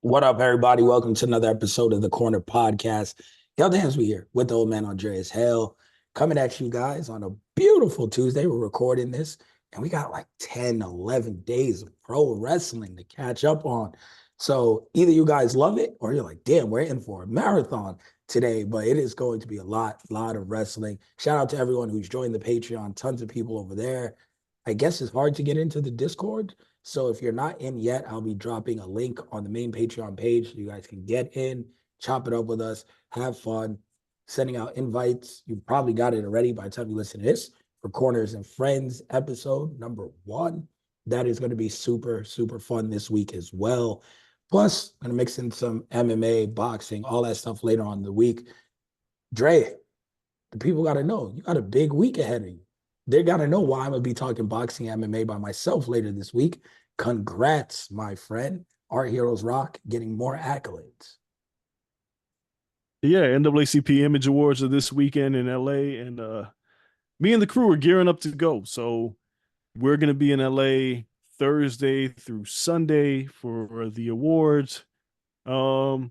What up, everybody? Welcome to another episode of the Corner Podcast. Y'all dance we here with the old man Andreas Hale coming at you guys on a beautiful Tuesday. We're recording this and we got like 10, 11 days of pro wrestling to catch up on. So either you guys love it or you're like, damn, we're in for a marathon today, but it is going to be a lot of wrestling. Shout out to everyone who's joined the Patreon. Tons of people over there. I guess it's hard to get into the Discord. So if you're not in yet, I'll be dropping a link on the main Patreon page so you guys can get in, chop it up with us, have fun, sending out invites. You probably got it already by the time you listen to this for Corners and Friends episode number 1. That is going to be super fun this week as well. Plus, I'm going to mix in some MMA, boxing, all that stuff later on in the week. Dre, the people got to know you got a big week ahead of you. They got to know why I'm going to be talking boxing MMA by myself later this week. Congrats, my friend. Our Heroes Rock getting more accolades. Yeah, NAACP Image Awards are this weekend in LA, and me and the crew are gearing up to go. So we're gonna be in LA Thursday through Sunday for the awards. Um,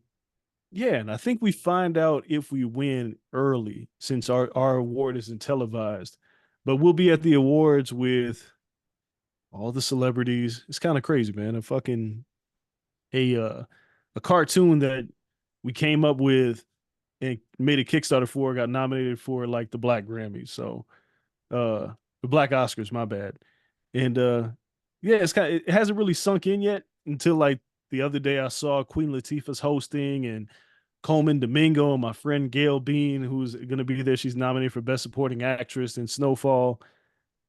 yeah, and I think we find out if we win early since our award isn't televised. But we'll be at the awards with all the celebrities. It's kind of crazy, man. A cartoon that we came up with and made a Kickstarter for, got nominated for like the Black Grammys. So the Black Oscars, my bad. And yeah, it hasn't really sunk in yet until like the other day I saw Queen Latifah's hosting and Coleman Domingo and my friend Gail Bean, who's gonna be there. She's nominated for Best Supporting Actress in Snowfall.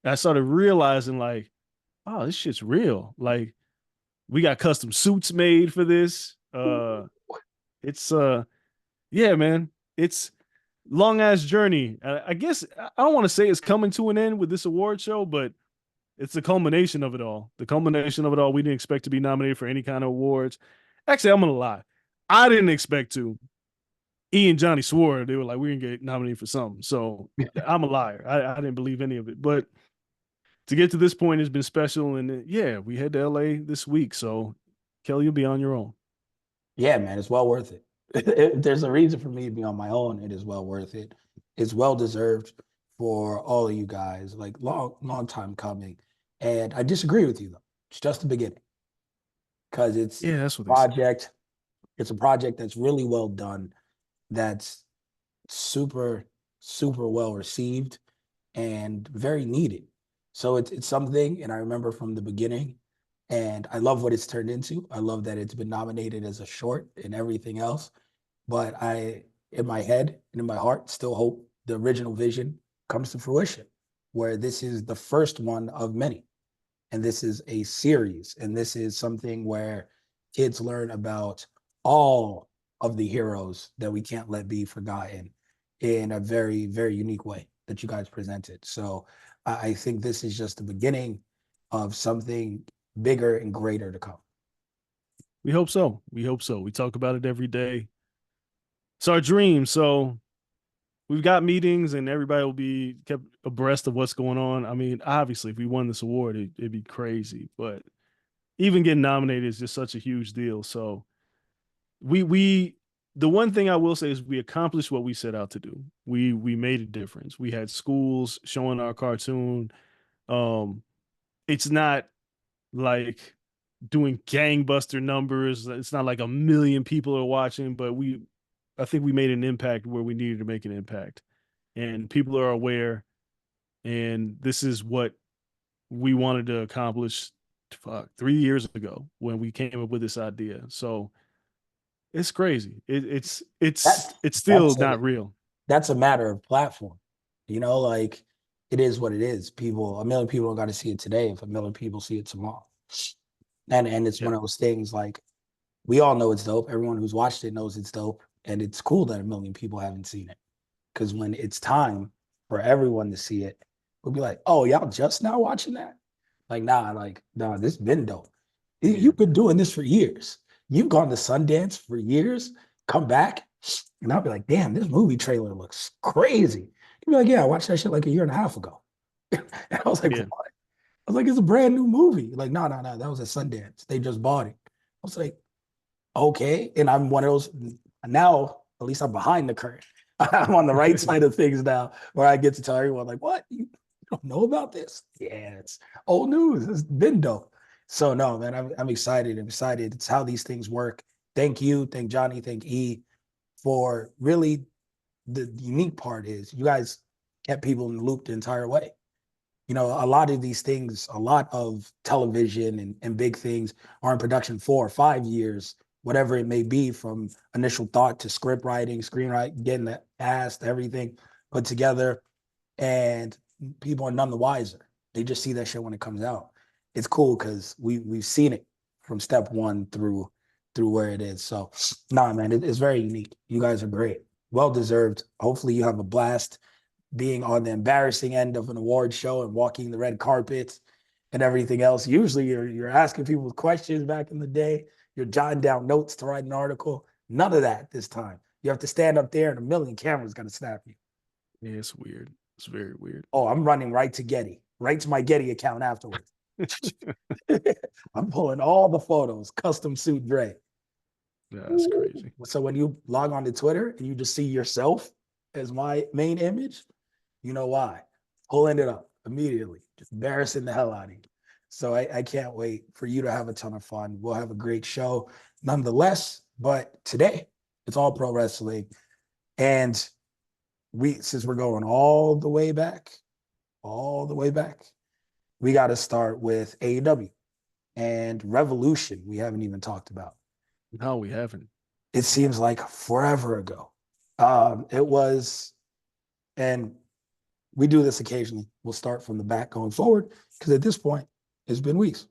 I started realizing like, oh, this shit's real. Like we got custom suits made for this. It's yeah, man. It's long ass journey. I guess I don't want to say it's coming to an end with this award show, but it's the culmination of it all. The culmination of it all. We didn't expect to be nominated for any kind of awards. Actually, I'm gonna lie. I didn't expect to. Ian and Johnny swore they were like, we're gonna get nominated for something. So I'm a liar. I didn't believe any of it. But to get to this point has been special. And yeah, we head to LA this week. So Kelly, you'll be on your own. Yeah, man, it's well worth it. If there's a reason for me to be on my own, it is well worth it. It's well deserved for all of you guys. Like long time coming. And I disagree with you though. It's just the beginning because Yeah, that's what they say. project. It's a project that's really well done. That's super well received and very needed. So it's something, and I remember from the beginning, and I love what it's turned into. I love that it's been nominated as a short and everything else. But I, in my head and in my heart, still hope the original vision comes to fruition, where this is the first one of many. And this is a series, and this is something where kids learn about all of the heroes that we can't let be forgotten in a very unique way that you guys presented. So I think this is just the beginning of something bigger and greater to come. We hope so. We hope so. We talk about it every day. It's our dream. So we've got meetings and everybody will be kept abreast of what's going on. I mean, obviously, if we won this award, it'd be crazy. But even getting nominated is just such a huge deal. So we the one thing I will say is we accomplished what we set out to do. We made a difference. We had schools showing our cartoon. Um, it's not like doing gangbuster numbers. It's not like a million people are watching, but I think we made an impact where we needed to make an impact. And people are aware. And this is what we wanted to accomplish 3 years ago when we came up with this idea. So it's crazy. That's It's still that's a not real. that's a matter of platform. Like it is what it is. A million people don't got to see it today if a million people see it tomorrow. And it's Yeah. one of those things like we all know it's dope. Everyone who's watched it knows it's dope. And it's cool that a million people haven't seen it. Because when it's time for everyone to see it, we'll be like, oh, y'all just now watching that? Nah, this been dope. Yeah. You've been doing this for years. You've gone to Sundance for years, come back, and I'll be like, damn, this movie trailer looks crazy. You'd be like, yeah, I watched that shit like a year and a half ago. And I was like, Yeah. what? I was like, it's a brand new movie. Like, no, that was at Sundance. They just bought it. I was like, okay. And I'm one of those now, at least I'm behind the curtain. I'm on the right side of things now, where I get to tell everyone, like, what? You don't know about this? Yeah, it's old news. It's been dope. So no, man, I'm excited. I'm excited. It's how these things work. Thank you, thank Johnny, thank E for really the unique part is you guys kept people in the loop the entire way. You know, a lot of these things, a lot of television and big things are in production 4 or 5 years, whatever it may be, from initial thought to script writing, screenwriting, getting the cast, everything put together, and people are none the wiser. They just see that shit when it comes out. It's cool because we've seen it from step one through where it is. So, nah, man, it's very unique. You guys are great, well deserved. Hopefully, you have a blast being on the embarrassing end of an award show and walking the red carpet and everything else. Usually you're asking people questions back in the day. You're jotting down notes to write an article. None of that this time. You have to stand up there and a million cameras going to snap you. Yeah, it's weird. It's very weird. Oh, I'm running right to Getty, right to my Getty account afterwards. I'm pulling all the photos, custom suit Dre. Yeah, that's crazy. So when you log on to Twitter and you just see yourself as my main image, you know why? Pulling it up immediately, just embarrassing the hell out of you. So I can't wait for you to have a ton of fun. We'll have a great show nonetheless. But today, it's all pro wrestling. And since we're going all the way back, we got to start with AEW and Revolution. We haven't even talked about. No, we haven't. It seems like forever ago. It was, and we do this occasionally. We'll start from the back going forward because at this point, it's been weeks.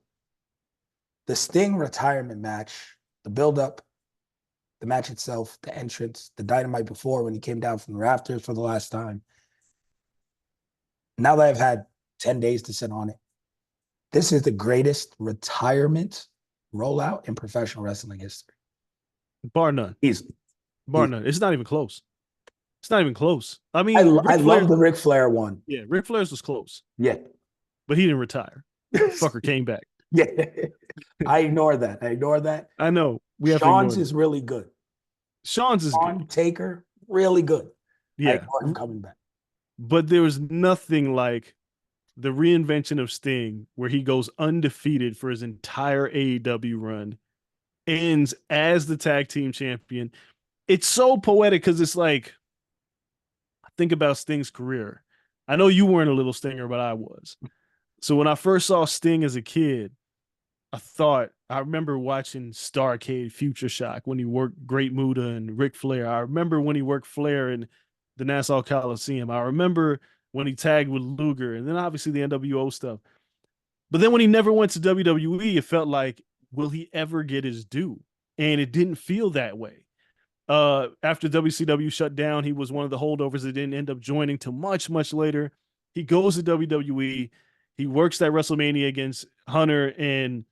The Sting retirement match, the build-up, the match itself, the entrance, the Dynamite before when he came down from the rafters for the last time. Now that I've had 10 days to sit on it, this is the greatest retirement rollout in professional wrestling history. Bar none. Easily. Bar none. It's not even close. It's not even close. I mean, I love the Ric Flair one. Yeah, Ric Flair's was close. Yeah. But he didn't retire. Fucker came back. Yeah. I ignore that. I know. Sean's is really good. Sean's is good. Taker, really good. Yeah. I ignore him coming back. But there was nothing like the reinvention of Sting where he goes undefeated for his entire AEW run, ends as the tag team champion. It's so poetic because it's like, think about Sting's career. I know you weren't a little Stinger, but I was. So when I first saw Sting as a kid, I remember watching Starrcade Future Shock when he worked Great Muta and Ric Flair. I remember when he worked Flair in the Nassau Coliseum. I remember when he tagged with Luger, and then obviously the NWO stuff. But then when he never went to WWE, it felt like, will he ever get his due? And it didn't feel that way. After WCW shut down, he was one of the holdovers that didn't end up joining till much, much later. He goes to WWE. He works that WrestleMania against Hunter, and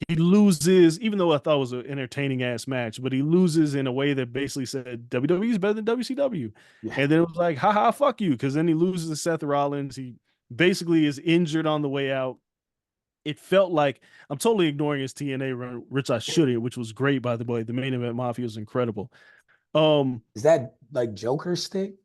he loses, even though I thought it was an entertaining ass match, but he loses in a way that basically said WWE is better than WCW. Yeah. And then it was like, haha, fuck you. Because then he loses to Seth Rollins. He basically is injured on the way out. It felt like I'm totally ignoring his TNA run, which I shouldn't, which was great, by the way. The main event Mafia was incredible. Is that like Joker Sting?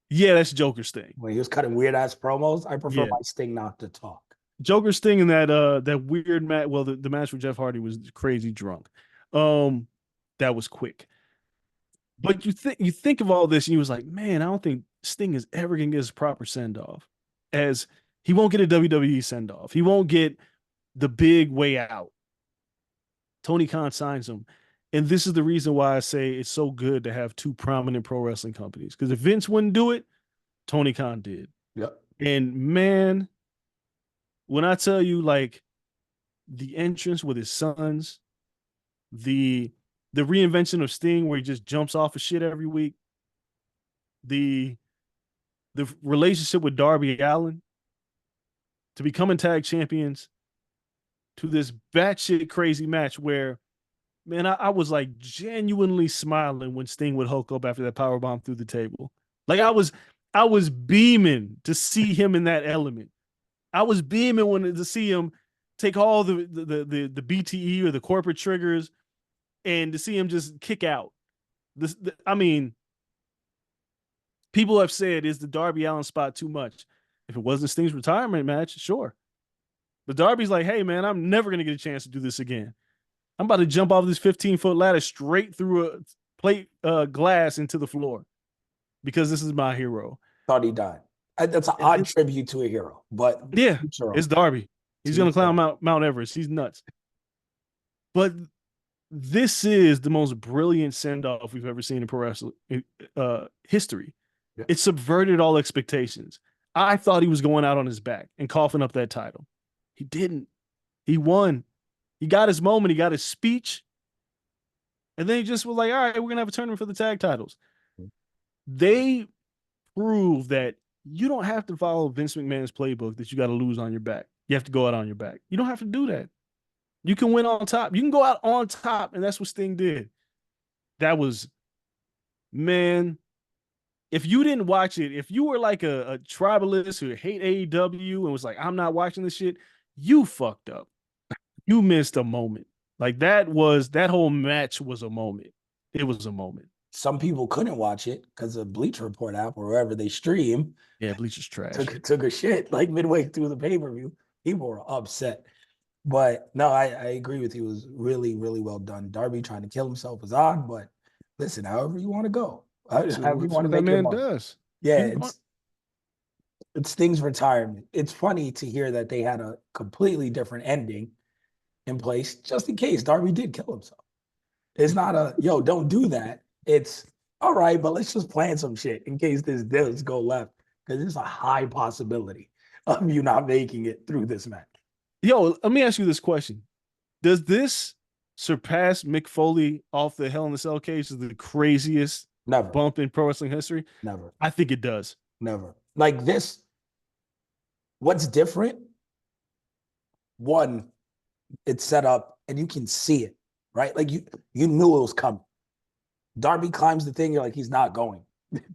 Yeah, that's Joker Sting. When he was cutting weird ass promos, I prefer my Sting not to talk. Joker Sting in that weird match. Well, the match with Jeff Hardy was crazy drunk. That was quick. But you think of all this, and you was like, man, I don't think Sting is ever gonna get his proper send off. As he won't get a WWE send off. He won't get the big way out. Tony Khan signs him. And this is the reason why I say it's so good to have two prominent pro wrestling companies. Because if Vince wouldn't do it, Tony Khan did. Yep. And man, when I tell you, like, the entrance with his sons, the reinvention of Sting where he just jumps off of shit every week, the relationship with Darby Allin, to becoming tag champions, to this batshit crazy match where, man, I was like genuinely smiling when Sting would hulk up after that powerbomb through the table. Like I was beaming to see him in that element. I was beaming to see him take all the BTE or the corporate triggers and to see him just kick out. I mean, people have said, is the Darby Allin spot too much? If it wasn't Sting's retirement match, sure. But Darby's like, hey, man, I'm never going to get a chance to do this again. I'm about to jump off this 15-foot ladder straight through a plate glass into the floor because this is my hero. Thought he died. That's an odd tribute to a hero, but yeah, it's Darby. He's going to climb Mount Everest. He's nuts. But this is the most brilliant send-off we've ever seen in pro wrestling history. Yeah. It subverted all expectations. I thought he was going out on his back and coughing up that title. He didn't. He won. He got his moment. He got his speech. And then he just was like, all right, we're going to have a tournament for the tag titles. They prove that you don't have to follow Vince McMahon's playbook that you got to lose on your back. You have to go out on your back. You don't have to do that. You can win on top. You can go out on top, and that's what Sting did. That was, man, if you didn't watch it, if you were like a tribalist who hate AEW and was like, I'm not watching this shit, you fucked up. You missed a moment. Like that whole match was a moment. It was a moment. Some people couldn't watch it because of Bleacher Report app or wherever they stream. Yeah, Bleacher's trash. Took a shit like midway through the pay-per-view. People were upset. But no, I agree with you. It was really, really well done. Darby trying to kill himself was odd, but listen, however you want to go. However you want to make that man does. Yeah, it's Sting's retirement. It's funny to hear that they had a completely different ending in place, just in case Darby did kill himself. It's not a, yo, don't do that. It's, all right, but let's just plan some shit in case this does go left, because there's a high possibility of you not making it through this match. Yo, let me ask you this question. Does this surpass Mick Foley off the Hell in a Cell cage as the craziest bump in pro wrestling history? Never. I think it does. Never. Like this, what's different? One, it's set up and you can see it, right? Like you knew it was coming. Darby climbs the thing, you're like, he's not going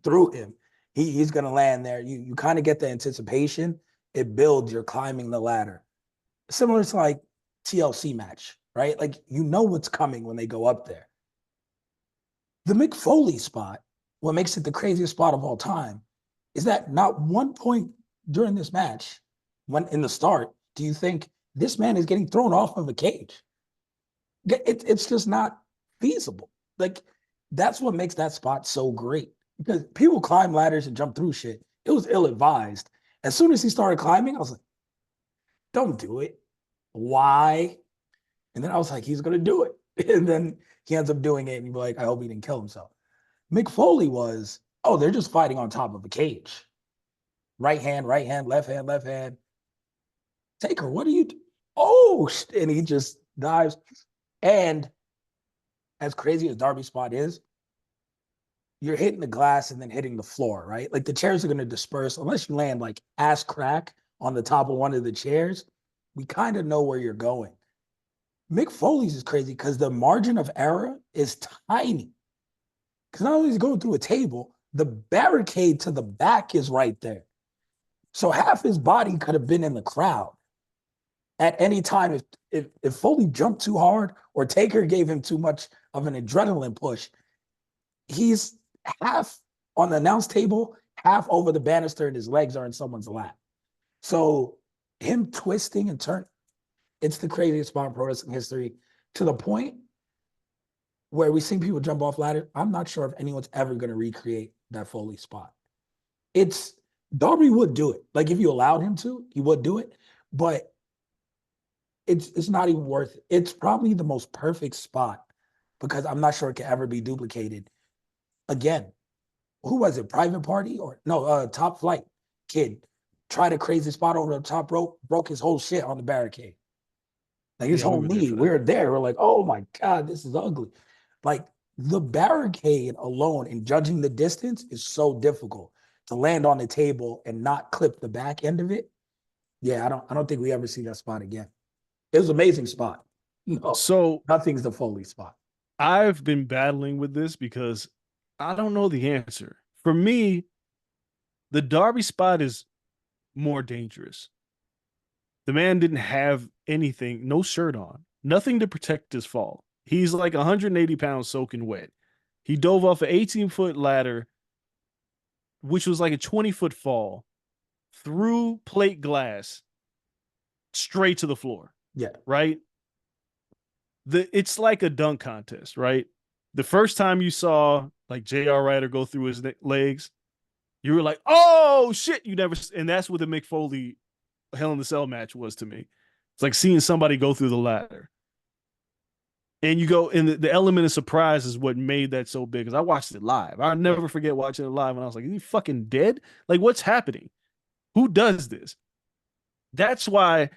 through him. He's going to land there. You kind of get the anticipation. It builds, you're climbing the ladder. Similar to like TLC match, right? Like you know what's coming when they go up there. The Mick Foley spot, what makes it the craziest spot of all time, is that not one point during this match, when in the start, do you think this man is getting thrown off of a cage? It's just not feasible. Like that's what makes that spot so great, because people climb ladders and jump through shit. It was ill-advised. As soon as he started climbing, I was like, don't do it. Why? And then I was like, he's going to do it. And then he ends up doing it. And you're like, I hope he didn't kill himself. Mick Foley was, oh, they're just fighting on top of a cage. Right hand, left hand, left hand. Taker, what do you do? Oh, and he just dives. And as crazy as Darby's spot is, you're hitting the glass and then hitting the floor, right? Like the chairs are going to disperse unless you land like ass crack on the top of one of the chairs. We kind of know where you're going. Mick Foley's is crazy because the margin of error is tiny. Because not only is he going through a table, the barricade to the back is right there. So half his body could have been in the crowd. At any time, if Foley jumped too hard or Taker gave him too much of an adrenaline push, he's half on the announce table, half over the banister, and his legs are in someone's lap. So him twisting and turning, it's the craziest spot in pro wrestling history, to the point where we've seen people jump off ladder. I'm not sure if anyone's ever going to recreate that Foley spot. Darby would do it. Like if you allowed him to, he would do it. But it's not even worth it. It's probably the most perfect spot because I'm not sure it can ever be duplicated. Again, who was it? Private Party or no? Top Flight Kid tried a crazy spot over the top rope, broke his whole shit on the barricade. Like his whole knee. We're there. We're like, oh my God, this is ugly. Like the barricade alone and judging the distance is so difficult to land on the table and not clip the back end of it. Yeah, I don't think we ever see that spot again. It was an amazing spot. No, so nothing's the Foley spot. I've been battling with this because I don't know the answer. For me, the Darby spot is more dangerous. The man didn't have anything, no shirt on, nothing to protect his fall. He's like 180 pounds soaking wet. He dove off an 18-foot ladder, which was like a 20-foot fall, through plate glass straight to the floor. Yeah. Right? It's like a dunk contest, right? The first time you saw like J.R. Ryder go through his legs, you were like, "Oh shit!" You never, and that's what the Mick Foley Hell in the Cell match was to me. It's like seeing somebody go through the ladder, and you go, and the element of surprise is what made that so big. Because I watched it live. I'll never forget watching it live, and I was like, "Is he fucking dead? Like, what's happening? Who does this?" That's why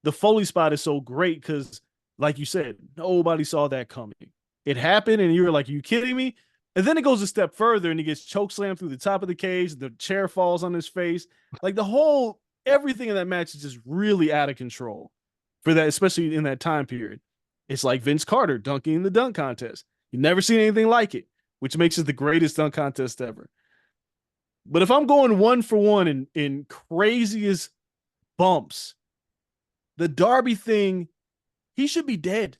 the Foley spot is so great because, like you said, nobody saw that coming. It happened, and you were like, "Are you kidding me?" And then it goes a step further, and he gets choke slammed through the top of the cage. The chair falls on his face. Like everything in that match is just really out of control for that, especially in that time period. It's like Vince Carter dunking in the dunk contest. You've never seen anything like it, which makes it the greatest dunk contest ever. But if I'm going one for one in craziest bumps, the Darby thing, he should be dead.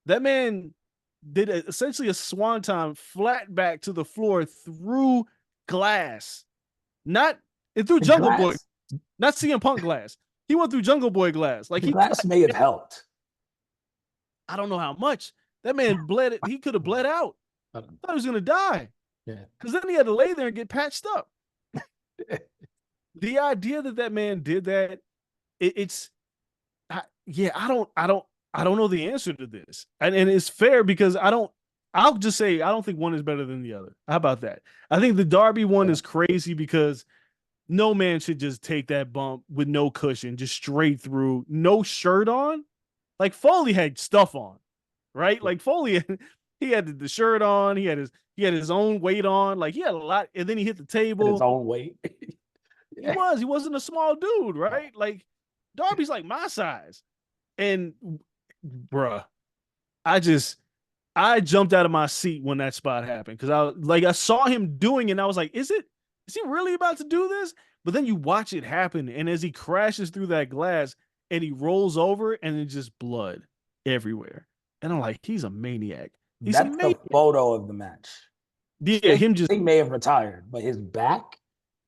That man did essentially a swanton flat back to the floor through glass. Not it through The Jungle Boy, glass, not CM Punk glass. He went through Jungle Boy glass. Like the glass may have helped. I don't know how much. That man bled. He could have bled out. I thought he was gonna die. Yeah. Because then he had to lay there and get patched up. The idea that man did that, I don't know the answer to this, and it's fair because I'll just say I don't think one is better than the other. How about that? I think the Darby one is crazy because no man should just take that bump with no cushion, just straight through, no shirt on. Like Foley had stuff on, right? Like Foley, he had the shirt on, he had his own weight on, like he had a lot, and then he hit the table. His own weight. Yeah. He wasn't a small dude, right? Like Darby's like my size. And bruh, I jumped out of my seat when that spot happened because I saw him doing it and I was like, is he really about to do this? But then you watch it happen, and as he crashes through that glass and he rolls over and it's just blood everywhere. And I'm like, he's a maniac. That's the photo of the match. Yeah, he may have retired, but his back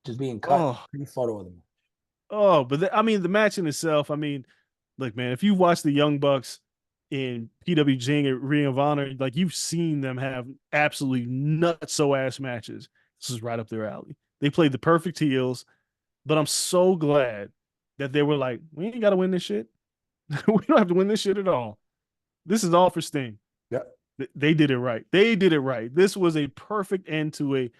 just being cut. Pretty photo of the match. Oh, but the match in itself, look, man, if you watch the Young Bucks in PWG and Ring of Honor, like you've seen them have absolutely nutso ass matches. This is right up their alley. They played the perfect heels, but I'm so glad that they were like, we ain't got to win this shit. We don't have to win this shit at all. This is all for Sting. Yep. They did it right. They did it right. This was a perfect end to a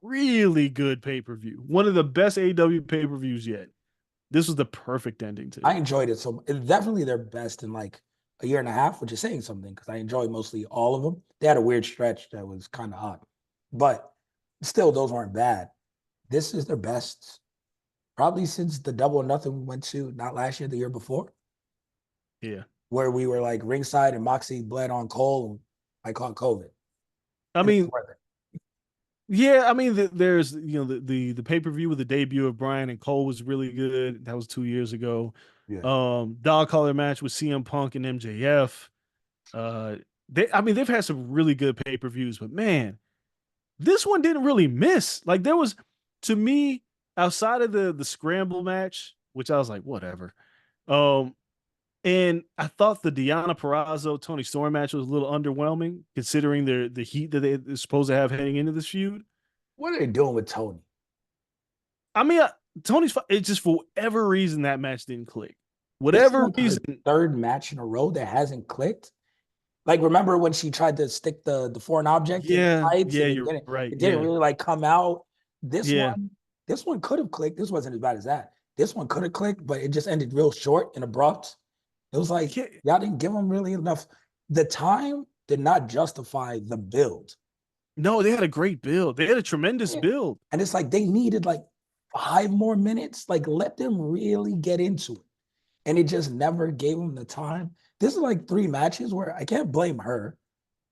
really good pay-per-view. One of the best AEW pay-per-views yet. This was the perfect ending to it. I enjoyed it. So it's definitely their best in like a year and a half, which is saying something because I enjoyed mostly all of them. They had a weird stretch that was kind of odd, but still, those weren't bad. This is their best probably since the Double or Nothing we went to, not last year, the year before. Yeah. Where we were like ringside and Moxie bled on Cole and I caught COVID. There's the pay-per-view with the debut of Bryan and Cole was really good. That was 2 years ago. Yeah. Dog collar match with CM Punk and MJF. They've had some really good pay-per-views, but man, this one didn't really miss. Like there was, to me, outside of the scramble match, which I was like, whatever. And I thought the Deonna Purrazzo Tony Storm match was a little underwhelming, considering the heat that they're supposed to have heading into this feud. What are they doing with Tony? Tony's. It's just for whatever reason that match didn't click. Whatever reason, third match in a row that hasn't clicked. Like remember when she tried to stick the foreign object? Yeah, you're right. It didn't really like come out. This one could have clicked. This wasn't as bad as that. This one could have clicked, but it just ended real short and abrupt. It was like, y'all didn't give them really enough. The time did not justify the build. No, they had a great build. They had a tremendous build. And it's like they needed like 5 more minutes. Like, let them really get into it. And it just never gave them the time. This is like 3 matches where I can't blame her.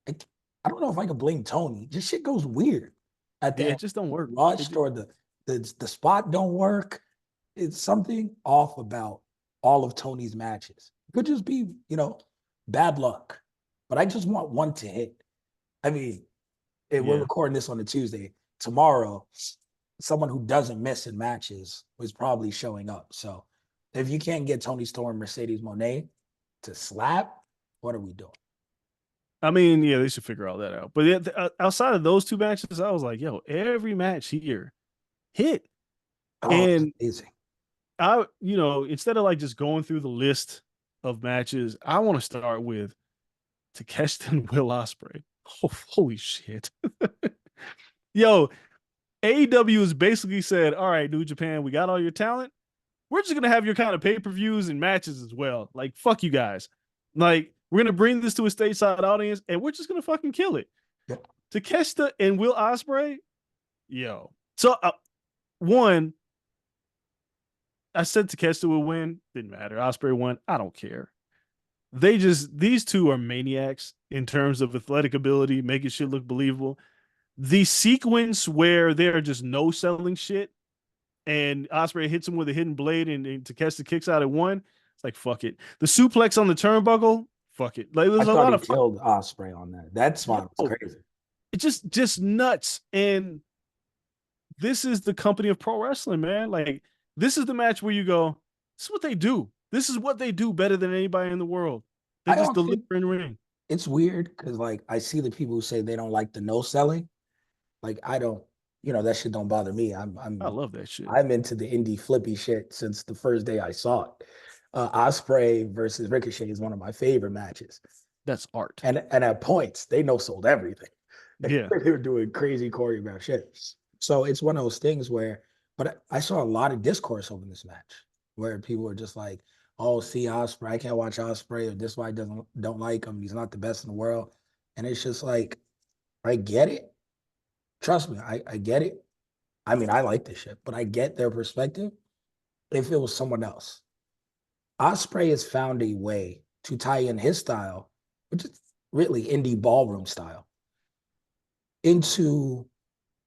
I don't know if I can blame Tony. Just shit goes weird. At the end. It just don't work. Rushed or the spot don't work. It's something off about all of Tony's matches. Could just be, bad luck. but I just want one to hit. I mean, we're Yeah. recording this on a Tuesday. Tomorrow, someone who doesn't miss in matches was probably showing up. So if you can't get Tony Storm, Mercedes Monet to slap, what are we doing? I mean, yeah, they should figure all that out. But yeah, outside of those two matches, I was like, yo, every match here hit. Oh, it's And amazing. instead of like just going through the list of matches, I want to start with Takeshita and Will Ospreay. Oh, holy shit. Yo, AEW has basically said, all right, New Japan, we got all your talent. We're just going to have your kind of pay-per-views and matches as well. Like, fuck you guys. Like, we're going to bring this to a stateside audience and we're just going to fucking kill it. Yeah. Takeshita and Will Ospreay, yo. So, one, I said Takeshita would win. Didn't matter. Ospreay won. I don't care. These two are maniacs in terms of athletic ability, making shit look believable. The sequence where they're just no selling shit and Ospreay hits him with a hidden blade and Takeshita kicks out at one. It's like, fuck it. The suplex on the turnbuckle, fuck it. Like, I there's a thought lot he of killed Osprey on that. That spot was crazy. It's just nuts. And this is the company of pro wrestling, man. Like, this is the match where you go, this is what they do. This is what they do better than anybody in the world. They just deliver in ring. It's weird because, like, I see the people who say they don't like the no selling. Like, I don't, that shit don't bother me. I love that shit. I'm into the indie flippy shit since the first day I saw it. Osprey versus Ricochet is one of my favorite matches. That's art. And at points, they no sold everything. Yeah. They were doing crazy choreographed shit. So it's one of those things where, but I saw a lot of discourse over this match where people were just like, oh, see Osprey, I can't watch Osprey, or this why I don't like him. He's not the best in the world. And it's just like, I get it. Trust me, I get it. I mean, I like this shit, but I get their perspective if it was someone else. Osprey has found a way to tie in his style, which is really indie ballroom style, into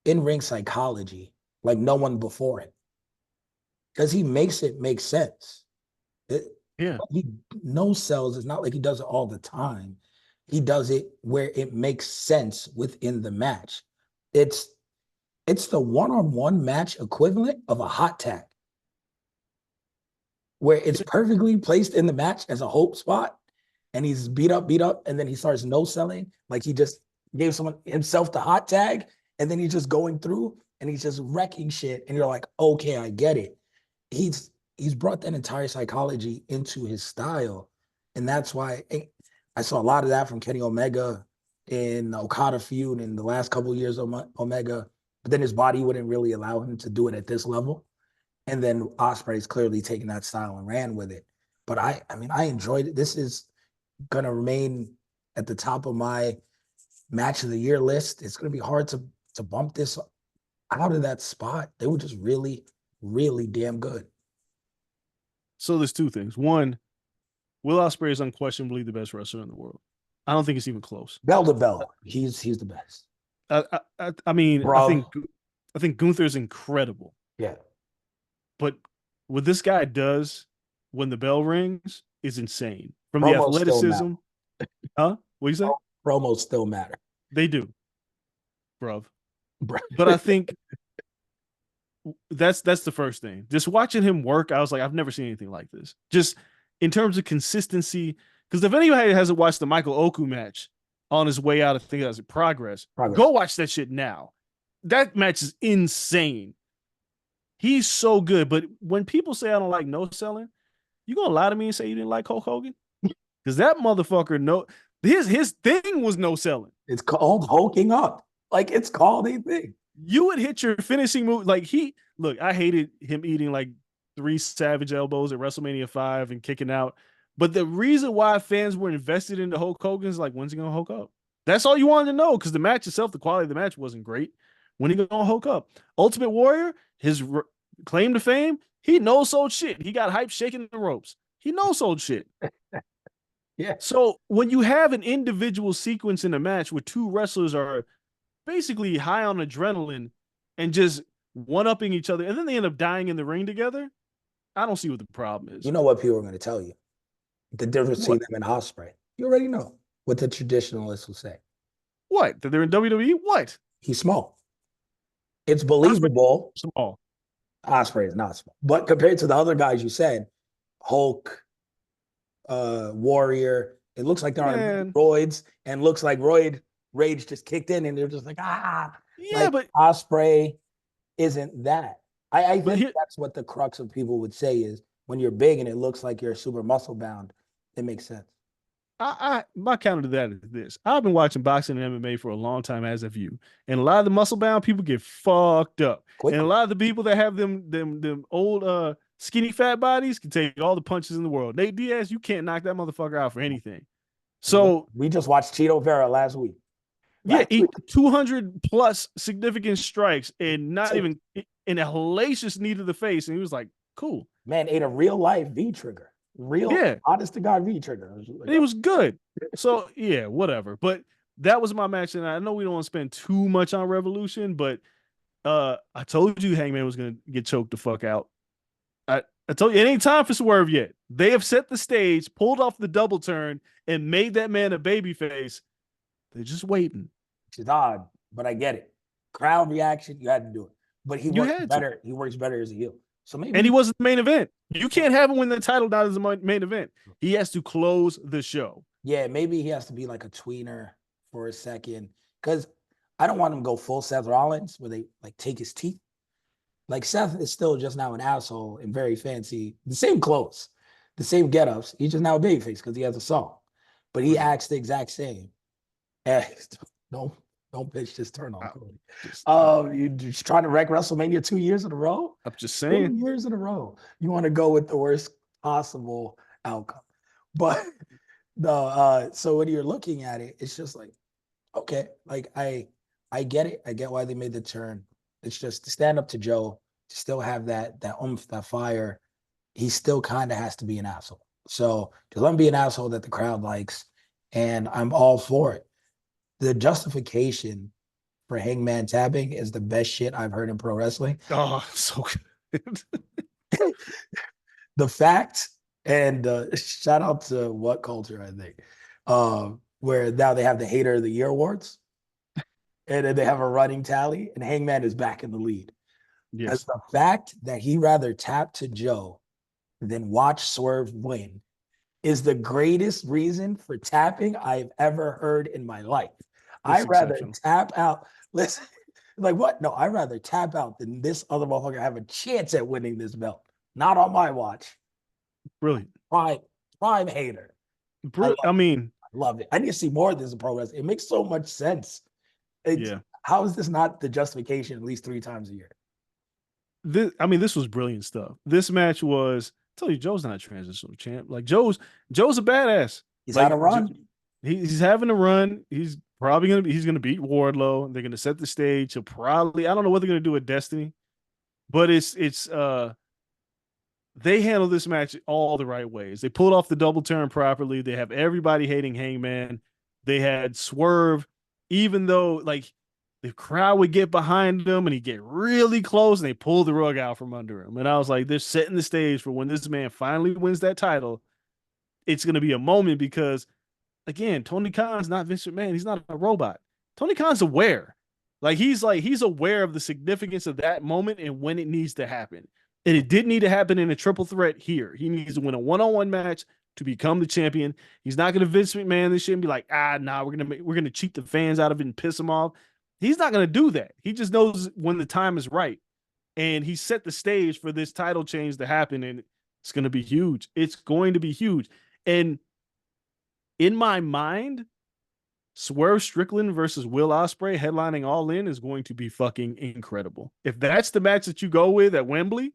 in-ring psychology like no one before him. Because he makes it make sense. He no sells. It's not like he does it all the time. He does it where it makes sense within the match. It's the one-on-one match equivalent of a hot tag, where it's perfectly placed in the match as a hope spot, and he's beat up, and then he starts no selling, like he just gave someone himself the hot tag, and then he's just going through and he's just wrecking shit, and you're like, okay, I get it. He's brought that entire psychology into his style, and that's why I saw a lot of that from Kenny Omega in the Okada feud in the last couple of years of Omega, but then his body wouldn't really allow him to do it at this level. And then Ospreay's clearly taken that style and ran with it. But I mean, I enjoyed it. This is going to remain at the top of my match of the year list. It's going to be hard to bump this out of that spot. They were just really, really damn good. So there's two things. One, Will Ospreay is unquestionably the best wrestler in the world. I don't think it's even close. Bell to bell, he's the best. I mean, Bro. I think Gunther's incredible. Yeah. But what this guy does when the bell rings is insane. From Promos the athleticism. Huh? What do you say? Promos still matter. They do. Bruv. But I think that's the first thing. Just watching him work, I was like, I've never seen anything like this. Just in terms of consistency, because if anybody hasn't watched the Michael Oku match on his way out, I think that's Progress. Go watch that shit now. That match is insane. He's so good. But when people say I don't like no selling, you gonna lie to me and say you didn't like Hulk Hogan? Because that motherfucker, his thing was no selling. It's called hulking up. Like, it's called a thing. You would hit your finishing move. Like, I hated him eating like 3 savage elbows at WrestleMania 5 and kicking out. But the reason why fans were invested into Hulk Hogan is like, when's he gonna Hulk up? That's all you wanted to know, because the match itself, the quality of the match wasn't great. When he gonna Hulk up? Ultimate Warrior, his claim to fame, he no-sold shit. He got hype shaking the ropes. He no-sold shit. Yeah. So when you have an individual sequence in a match where two wrestlers are basically high on adrenaline and just one-upping each other, and then they end up dying in the ring together, I don't see what the problem is. You know what people are going to tell you? The difference between them and Ospreay. You already know. what the traditionalists will say. What? That they're in WWE? What? He's small. It's Osprey believable. small. Osprey is not small, but compared to the other guys you said, Hulk, Warrior, it looks like they're on Man. roids, and looks like roid rage just kicked in, and they're just like Yeah, like but Osprey isn't that. I but think here that's what the crux of people would say is when you're big and it looks like you're super muscle bound, it makes sense. I my counter to that is this. I've been watching boxing and MMA for a long time, as have you. And a lot of the muscle bound people get fucked up. And a Quickly. lot of the people that have them old skinny fat bodies can take all the punches in the world. Nate Diaz, you can't knock that motherfucker out for anything. So We just watched Cheeto Vera last week. yeah, Last week. 200 plus significant strikes and not So, even in a hellacious knee to the face. And he was like, cool. man, ate a real life V trigger. Real Yeah. honest to God V trigger. And he was good. So yeah, whatever. But that was my match. And I know we don't want to spend too much on Revolution, but I told you Hangman was gonna get choked the fuck out. I told you it ain't time for Swerve yet. They have set the stage, pulled off the double turn, and made that man a baby face. They're just waiting. It's odd, but I get it. Crowd reaction, you had to do it. But he You works had to. better. He works better as a heel. So maybe And he wasn't the main event. You can't have him win the title not as a main event. He has to close the show. yeah, maybe he has to be like a tweener for a second. Because I don't want him to go full Seth Rollins where they like take his teeth. Like Seth is still just now an asshole and very fancy, the same clothes, the same get-ups. He's just now a babyface because he has a song. But he acts the exact same. And don't pitch this turn on Cody. You just trying to wreck WrestleMania 2 years in a row? I'm just 2 saying. years in a row. You want to go with the worst possible outcome. But so when you're looking at it, it's just like, okay, like I get it. I get why they made the turn. It's just to stand up to Joe, to still have that oomph, that fire. He still kind of has to be an asshole. So just let him be an asshole that the crowd likes, and I'm all for it. The justification for Hangman tapping is the best shit I've heard in pro wrestling. Oh, so good. The fact, and shout out to What Culture, I think, where now they have the Hater of the Year awards, and then they have a running tally, and Hangman is back in the lead. Yes. As the fact that he rather tap to Joe than watch Swerve win is the greatest reason for tapping I've ever heard in my life. I'd rather tap out. Listen, like what? No, I'd rather tap out than this other motherfucker have a chance at winning this belt. Not on my watch. Brilliant. Prime hater. I mean, I love it. I need to see more of this in pro wrestling. It makes so much sense. Yeah. How is this not the justification at least 3 times a year? This was brilliant stuff. This match was, I tell you, Joe's not a transitional champ. Like Joe's a badass. He's like, on a run. He's having a run. He's probably gonna beat Wardlow. They're gonna set the stage. He'll probably, I don't know what they're gonna do with Destiny, but they handle this match all the right ways. They pulled off the double turn properly. They have everybody hating Hangman. They had Swerve, even though like the crowd would get behind him and he'd get really close and they pull the rug out from under him. And I was like, they're setting the stage for when this man finally wins that title. It's going to be a moment because, again, Tony Khan's not Vince McMahon. He's not a robot. Tony Khan's aware. He's aware of the significance of that moment and when it needs to happen. And it did need to happen in a triple threat here. He needs to win a one-on-one match to become the champion. He's not going to Vince McMahon this shit and be like, we're gonna cheat the fans out of it and piss them off. He's not going to do that. He just knows when the time is right. And he set the stage for this title change to happen. And it's going to be huge. It's going to be huge. And in my mind, Swerve Strickland versus Will Ospreay headlining All In is going to be fucking incredible. If that's the match that you go with at Wembley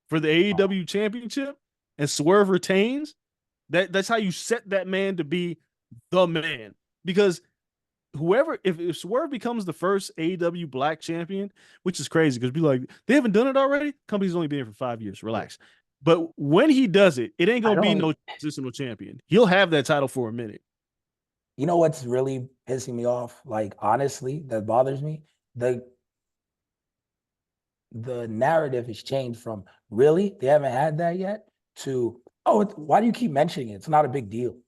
for the AEW championship and Swerve retains, that's how you set that man to be the man. Because if Swerve becomes the first AEW black champion, which is crazy because be like, they haven't done it already. Company's only been here for 5 years. Relax. But when he does it, it ain't gonna be no transitional champion. He'll have that title for a minute. You know what's really pissing me off? Like honestly, that bothers me. The narrative has changed from really they haven't had that yet to why do you keep mentioning it? It's not a big deal.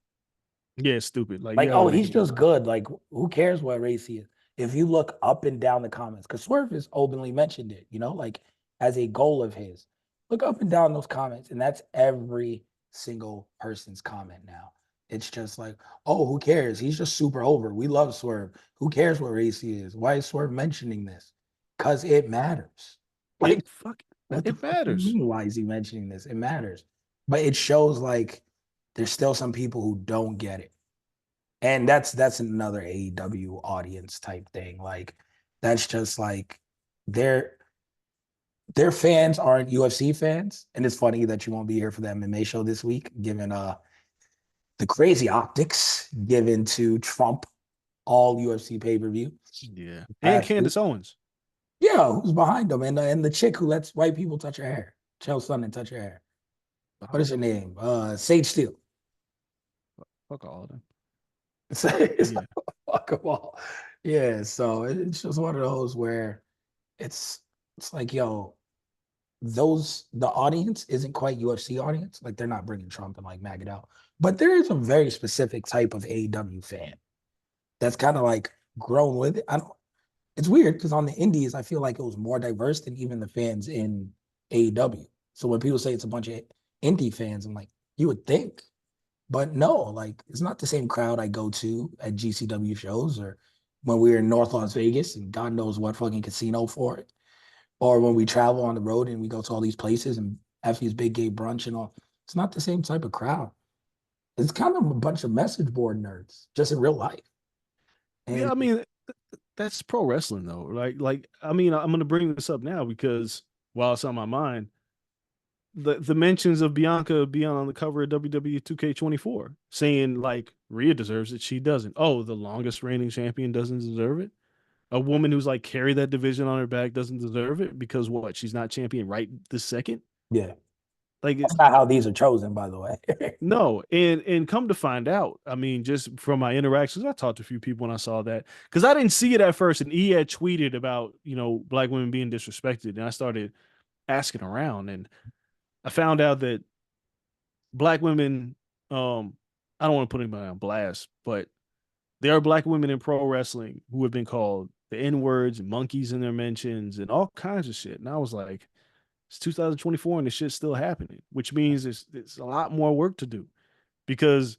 Yeah, it's stupid. Like, Like, you oh, gotta make he's it. just good. Like, who cares what race he is? If you look up and down the comments, because Swerve has openly mentioned it, like as a goal of his. Look up and down those comments, and that's every single person's comment now. It's just like, oh, who cares? He's just super over. We love Swerve. Who cares what race he is? Why is Swerve mentioning this? Because it matters. Like, It fuck what the it fuck do you matters. mean? Why is he mentioning this? It matters. But it shows like there's still some people who don't get it. And that's another AEW audience type thing. Like that's just like their their fans aren't UFC fans. And it's funny that you won't be here for the MMA show this week, given the crazy optics given to Trump all UFC pay-per-view Yeah. And past week. Candace Owens. Yeah, who's behind them? And the chick who lets white people touch her hair. Chael Sonnen touch her hair. What is her name? Sage Steele. Fuck all of them. It's Yeah. like fuck them all. Yeah, so it's just one of those where it's it's like, yo, the audience isn't quite UFC audience. Like they're not bringing Trump and like mag it out. But there is a very specific type of AEW fan that's kind of like grown with it. I don't It's weird because on the indies, I feel like it was more diverse than even the fans in AEW. So when people say it's a bunch of indie fans, I'm like, you would think. But no, like it's not the same crowd I go to at GCW shows or when we were in North Las Vegas and God knows what fucking casino for it. Or when we travel on the road and we go to all these places and Effie's Big Gay Brunch and all. It's not the same type of crowd. It's kind of a bunch of message board nerds just in real life. Yeah, And I mean, that's pro wrestling though. Like I mean, I'm gonna bring this up now because while it's on my mind, the mentions of Bianca being on the cover of WWE 2K24 saying like Rhea deserves it, she doesn't. Oh, the longest reigning champion doesn't deserve it. A woman who's like carried that division on her back doesn't deserve it because what? She's not champion right this second. yeah, Like that's not how these are chosen, by the way. no, and come to find out, I mean, just from my interactions, I talked to a few people when I saw that because I didn't see it at first, and he had tweeted about black women being disrespected, and I started asking around, and I found out that black women, I don't want to put anybody on blast, but there are black women in pro wrestling who have been called the N words, monkeys in their mentions, and all kinds of shit, and I was like, it's 2024 and this shit's still happening, which means it's a lot more work to do because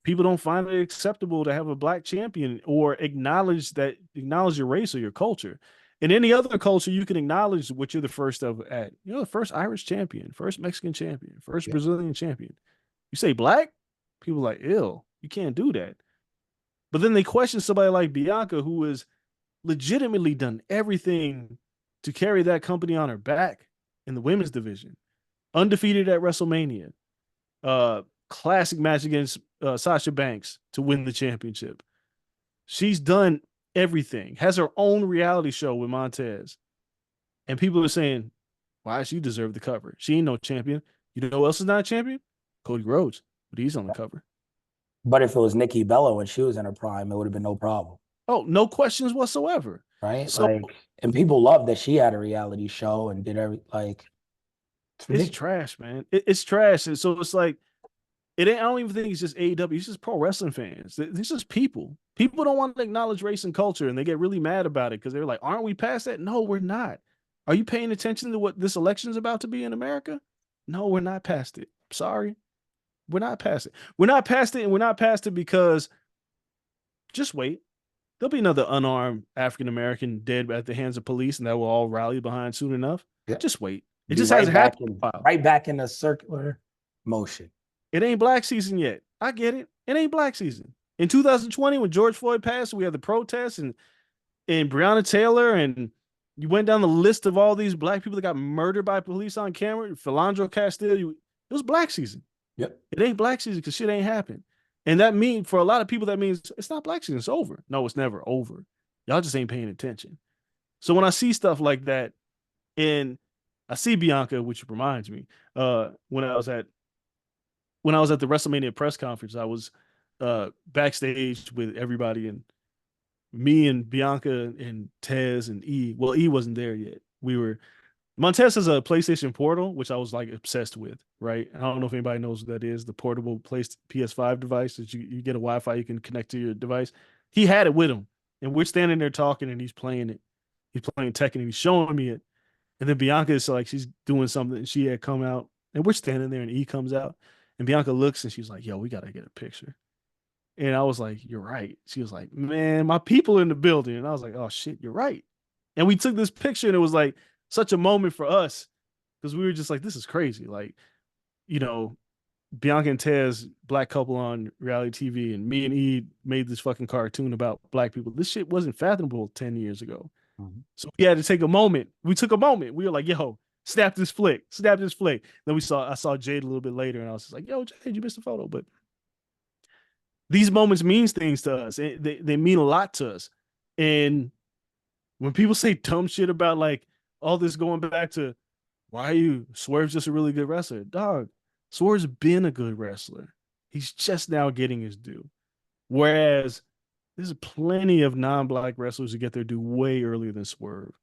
people don't find it acceptable to have a black champion or acknowledge your race or your culture. In any other culture, you can acknowledge what you're the first of at. The first Irish champion, first Mexican champion, first Yeah. Brazilian champion. You say black, people are like, ill. You can't do that. But then they question somebody like Bianca, who has legitimately done everything to carry that company on her back in the women's division, undefeated at WrestleMania, uh, classic match against Sasha Banks to win the championship. She's done everything. Has her own reality show with Montez, and people are saying, "Why she deserve the cover? She ain't no champion." You know who else is not a champion? Cody Rhodes, but he's on the cover. But if it was Nikki Bella when she was in her prime, it would have been no problem, Oh, no questions whatsoever. right? So Like, and people love that she had a reality show and did every like it's it's ridiculous. trash, man. It's trash. And so it's like it ain't. I don't even think it's just AEW. It's just pro wrestling fans. It's just people. People don't want to acknowledge race and culture, and they get really mad about it because they're like, "Aren't we past that?" No, we're not. Are you paying attention to what this election is about to be in America? No, we're not past it. Sorry, we're not past it. We're not past it, and we're not past it because just wait. There'll be another unarmed African American dead at the hands of police, and that will all rally behind soon enough. Yeah. Just wait. It Be just hasn't happened in a while. right back in a circular motion. It ain't black season yet. I get it. It ain't black season. In 2020, when George Floyd passed, we had the protests and Breonna Taylor, and you went down the list of all these black people that got murdered by police on camera. Philandro Castillo, it was black season. Yep. It ain't black season because shit ain't happened. And that means for a lot of people, that means it's not black season. It's over. No, it's never over. Y'all just ain't paying attention. So when I see stuff like that, and I see Bianca, which reminds me, when I was at the WrestleMania press conference, I was backstage with everybody, and me and Bianca and Tez and E. Well, E wasn't there yet. We were Montez has a PlayStation Portal, which I was like obsessed with, right? I don't know if anybody knows what that is, the portable PS5 device that you get a Wi-Fi, you can connect to your device. He had it with him, and we're standing there talking, and he's playing it. He's playing Tekken, and he's showing me it. And then Bianca is like, she's doing something, and she had come out, and we're standing there, and E comes out, and Bianca looks, and she's like, "Yo, we gotta get a picture." And I was like, "You're right." She was like, "Man, my people in the building," and I was like, "Oh shit, you're right." And we took this picture, and it was like such a moment for us because we were just like, this is crazy. Like, you know, Bianca and Tez, black couple on reality TV, and me and E made this fucking cartoon about black people. This shit wasn't fathomable 10 years ago. Mhm. So we had to take a moment. We took a moment. We were like, yo, snap this flick, snap this flick. Then I saw Jade a little bit later, and I was just like, yo, Jade, you missed a photo. But these moments means things to us. They mean a lot to us. And when people say dumb shit about like all this going back to why are you Swerve's just a really good wrestler, dog. Swerve's been a good wrestler. He's just now getting his due. Whereas there's plenty of non-black wrestlers who get their due way earlier than Swerve.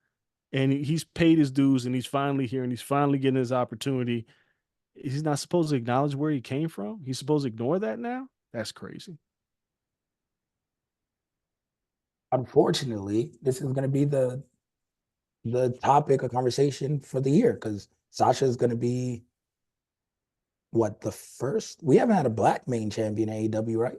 And he's paid his dues and he's finally here and he's finally getting his opportunity. He's not supposed to acknowledge where he came from. He's supposed to ignore that now. That's crazy. Unfortunately, this is going to be the topic of conversation for the year because Sasha is going to be what the first. We haven't had a black main champion in AEW, right?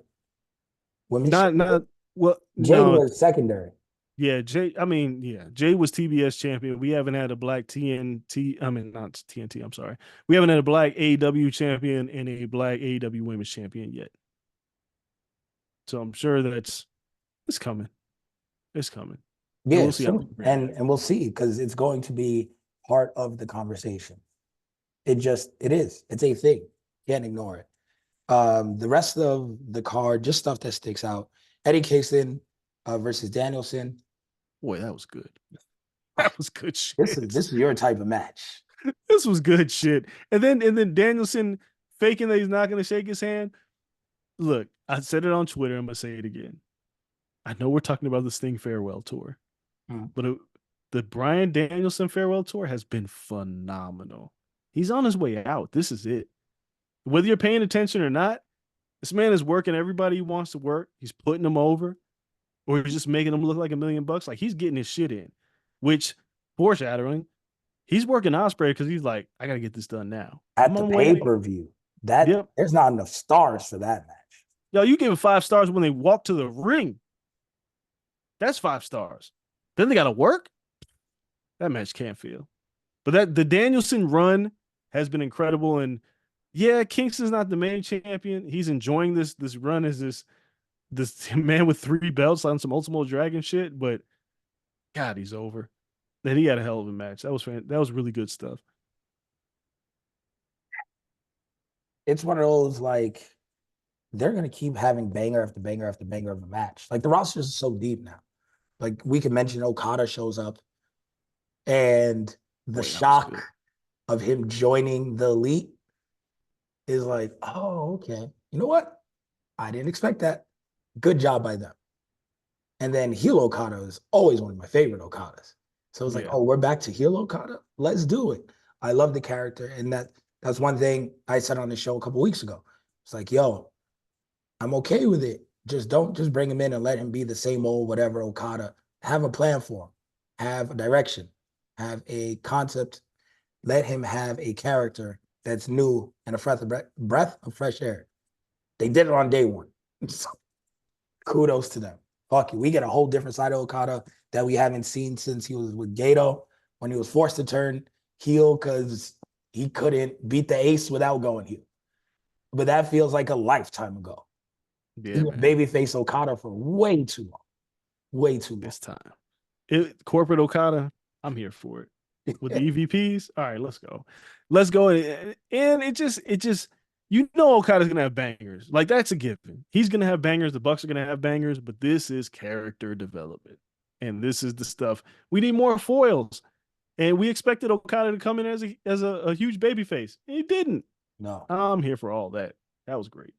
Women's Not well, Jade no, was secondary. yeah, Jay. I mean, yeah, Jay was TBS champion. We haven't had a black TNT. I mean, not TNT. I'm sorry. We haven't had a black AEW champion and a black AEW women's champion yet. So I'm sure it's coming. It's coming, and Yeah, we'll see how. soon. And we'll see because it's going to be part of the conversation. It is. It's a thing. Can't ignore it. The rest of the card, just stuff that sticks out. Eddie Kingston versus Danielson. Boy, that was good. That was good This shit. is your type of match. This was good shit. And then Danielson faking that he's not going to shake his hand. Look, I said it on Twitter. I'm gonna say it again. I know we're talking about the Sting farewell tour, Mhm. but the Brian Danielson farewell tour has been phenomenal. He's on his way out. This is it. Whether you're paying attention or not, this man is working everybody he wants to work. He's putting them over, or he's just making them look like $1 million. Like he's getting his shit in, which foreshadowing, he's working Osprey because he's like, I gotta get this done now. At I'm the on my way. pay-per-view. That Yep. there's not enough stars for that match. Yo, you give it 5 stars when they walk to the ring. That's 5 stars. Then they got to work. That match can't feel. But that the Danielson run has been incredible. And yeah, Kingston's not the main champion. He's enjoying this run as this man with 3 belts on some Ultimate Dragon shit. But God, he's over. Then he had a hell of a match. That was really good stuff. It's one of those like they're gonna keep having banger after banger after banger of a match. Like the roster is so deep now. Like we can mention Okada shows up and the Boy, that was good. shock of him joining the elite is like, oh, okay. You know what? I didn't expect that. Good job by them. And then heel Okada is always one of my favorite Okadas. So it's like, Yeah. oh, we're back to heel Okada. Let's do it. I love the character, and that's one thing I said on the show a couple weeks ago. It's like, yo, I'm okay with it. Just bring him in and let him be the same old whatever Okada. Have a plan for him. Have a direction. Have a concept. Let him have a character that's new and a breath of fresh air. They did it on day one. So kudos to them. Fuck it. We get a whole different side of Okada that we haven't seen since he was with Gato when he was forced to turn heel because he couldn't beat the ace without going heel. But that feels like a lifetime ago. He Yeah, was man. babyface Okada for way too long. Way too long. This time. Corporate Okada, I'm here for it. With the EVPs, all right, let's go. Let's go. And it just you know Okada's gonna have bangers. Like that's a given. He's gonna have bangers. The Bucks are gonna have bangers, but this is character development. And this is the stuff. We need more foils. And we expected Okada to come in as a huge baby face. He didn't. No, I'm here for all that. That was great.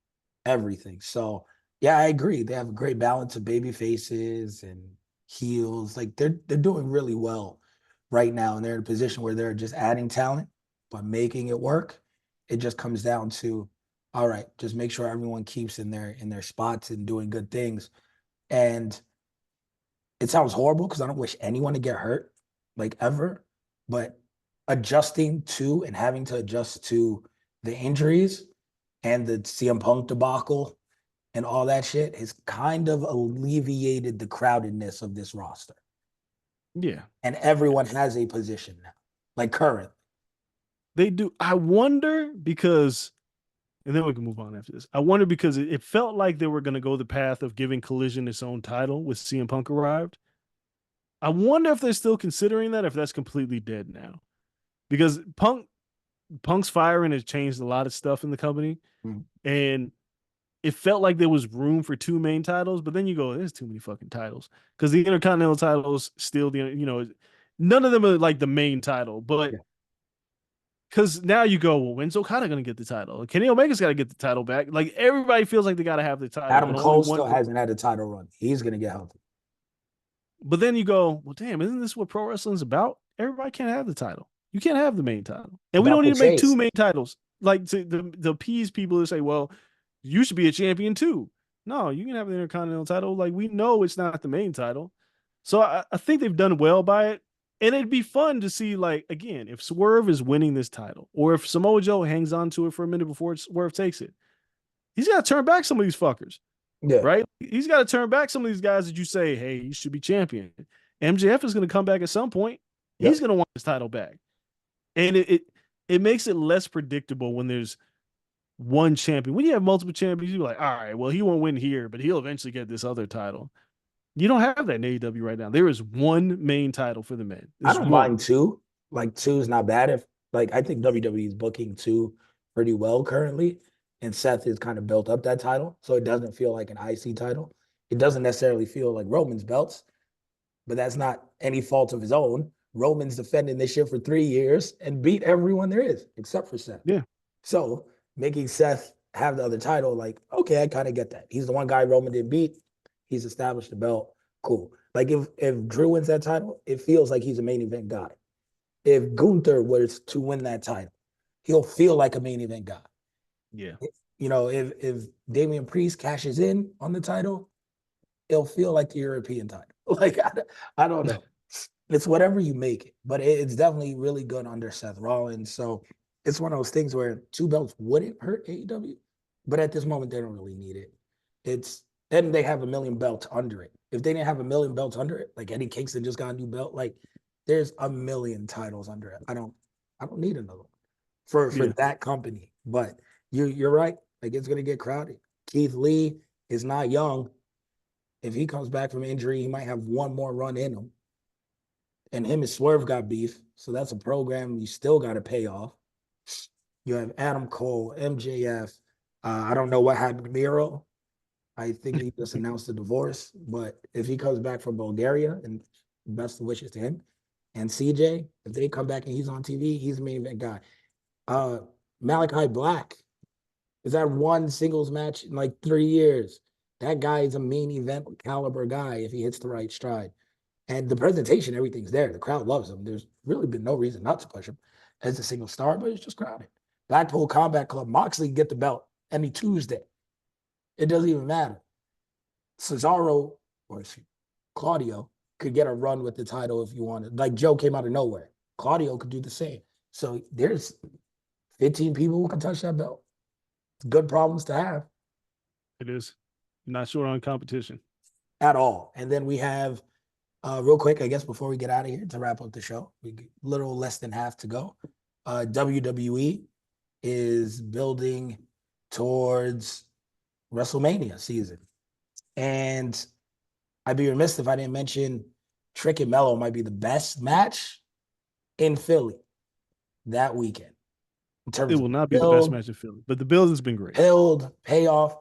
everything. So yeah, I agree. They have a great balance of baby faces and heels. Like they're doing really well right now, and they're in a position where they're just adding talent, but making it work. It just comes down to, all right, just make sure everyone keeps in their spots and doing good things. And it sounds horrible because I don't wish anyone to get hurt, like ever, but adjusting to and having to adjust to the injuries and the CM Punk debacle and all that shit has kind of alleviated the crowdedness of this roster. Yeah. And everyone has a position now, like current. They do. I wonder because, and then we can move on after this. I wonder because it felt like they were going to go the path of giving Collision its own title with CM Punk arrived. I wonder if they're still considering that, if that's completely dead now. Because Punk's firing has changed a lot of stuff in the company. Mm. And it felt like there was room for two main titles, but then you go, there's too many fucking titles. Because the Intercontinental titles still, none of them are like the main title, but Yeah. because now you go, well, when's Okada going to get the title? Kenny Omega's got to get the title back. Like everybody feels like they got to have the title, Adam but only Cole one. still hasn't had a title run. He's going to get healthy. But then you go, well, damn, isn't this what pro wrestling's about? Everybody can't have the title. You can't have the main title. And we About don't the need to make two chase. main titles. Like to appease people who say, well, you should be a champion too. No, you can have the Intercontinental title. Like we know it's not the main title. So I think they've done well by it. And it'd be fun to see, like, again, if Swerve is winning this title, or if Samoa Joe hangs on to it for a minute before Swerve takes it, he's got to turn back some of these fuckers, Yeah. right? He's got to turn back some of these guys that you say, hey, you should be champion. MJF is going to come back at some point. Yep. He's going to want his title back. And it makes it less predictable when there's one champion. When you have multiple champions, you're like, all right, well, he won't win here, but he'll eventually get this other title. You don't have that in AEW right now. There is one main title for the men. I There's don't one. mind two. Like two is not bad. If like I think WWE is booking two pretty well currently, and Seth has kind of built up that title, so it doesn't feel like an IC title. It doesn't necessarily feel like Roman's belts, but that's not any fault of his own. Roman's defending this shit for 3 years and beat everyone there is except for Seth. Yeah. So making Seth have the other title, like, okay, I kind of get that. He's the one guy Roman didn't beat. He's established the belt. Cool. Like if Drew wins that title, it feels like he's a main event guy. If Gunther was to win that title, he'll feel like a main event guy. Yeah. If Damian Priest cashes in on the title, it'll feel like the European title. Like I don't know. It's whatever you make it, but it's definitely really good under Seth Rollins. So it's one of those things where two belts wouldn't hurt AEW, but at this moment they don't really need it. It's then they have a million belts under it. If they didn't have a million belts under it, like Eddie Kingston just got a new belt, like there's a million titles under it. I don't need another one for that company. But you're right. Like it's gonna get crowded. Keith Lee is not young. If he comes back from injury, he might have one more run in him. And him and Swerve got beef. So that's a program you still got to pay off. You have Adam Cole, MJF. I don't know what happened to Miro. I think he just announced a divorce. But if he comes back from Bulgaria, and best wishes to him. And CJ, if they come back and he's on TV, he's the main event guy. Malachi Black is that one singles match in like 3 years. That guy is a main event caliber guy if he hits the right stride. And the presentation, everything's there. The crowd loves him. There's really been no reason not to push him as a single star, but it's just crowded. Blackpool Combat Club, Moxley get the belt any Tuesday. It doesn't even matter. Cesaro or Claudio could get a run with the title if you wanted. Like Joe came out of nowhere. Claudio could do the same. So there's 15 people who can touch that belt. It's good problems to have. It is. Not short on competition. At all. And then we have real quick, I guess, before we get out of here to wrap up the show, we little less than half to go. WWE is building towards WrestleMania season. And I'd be remiss if I didn't mention Trick and Mello might be the best match in Philly that weekend. In terms It of will not be the best match in Philly, but the build has been great. Build, payoff,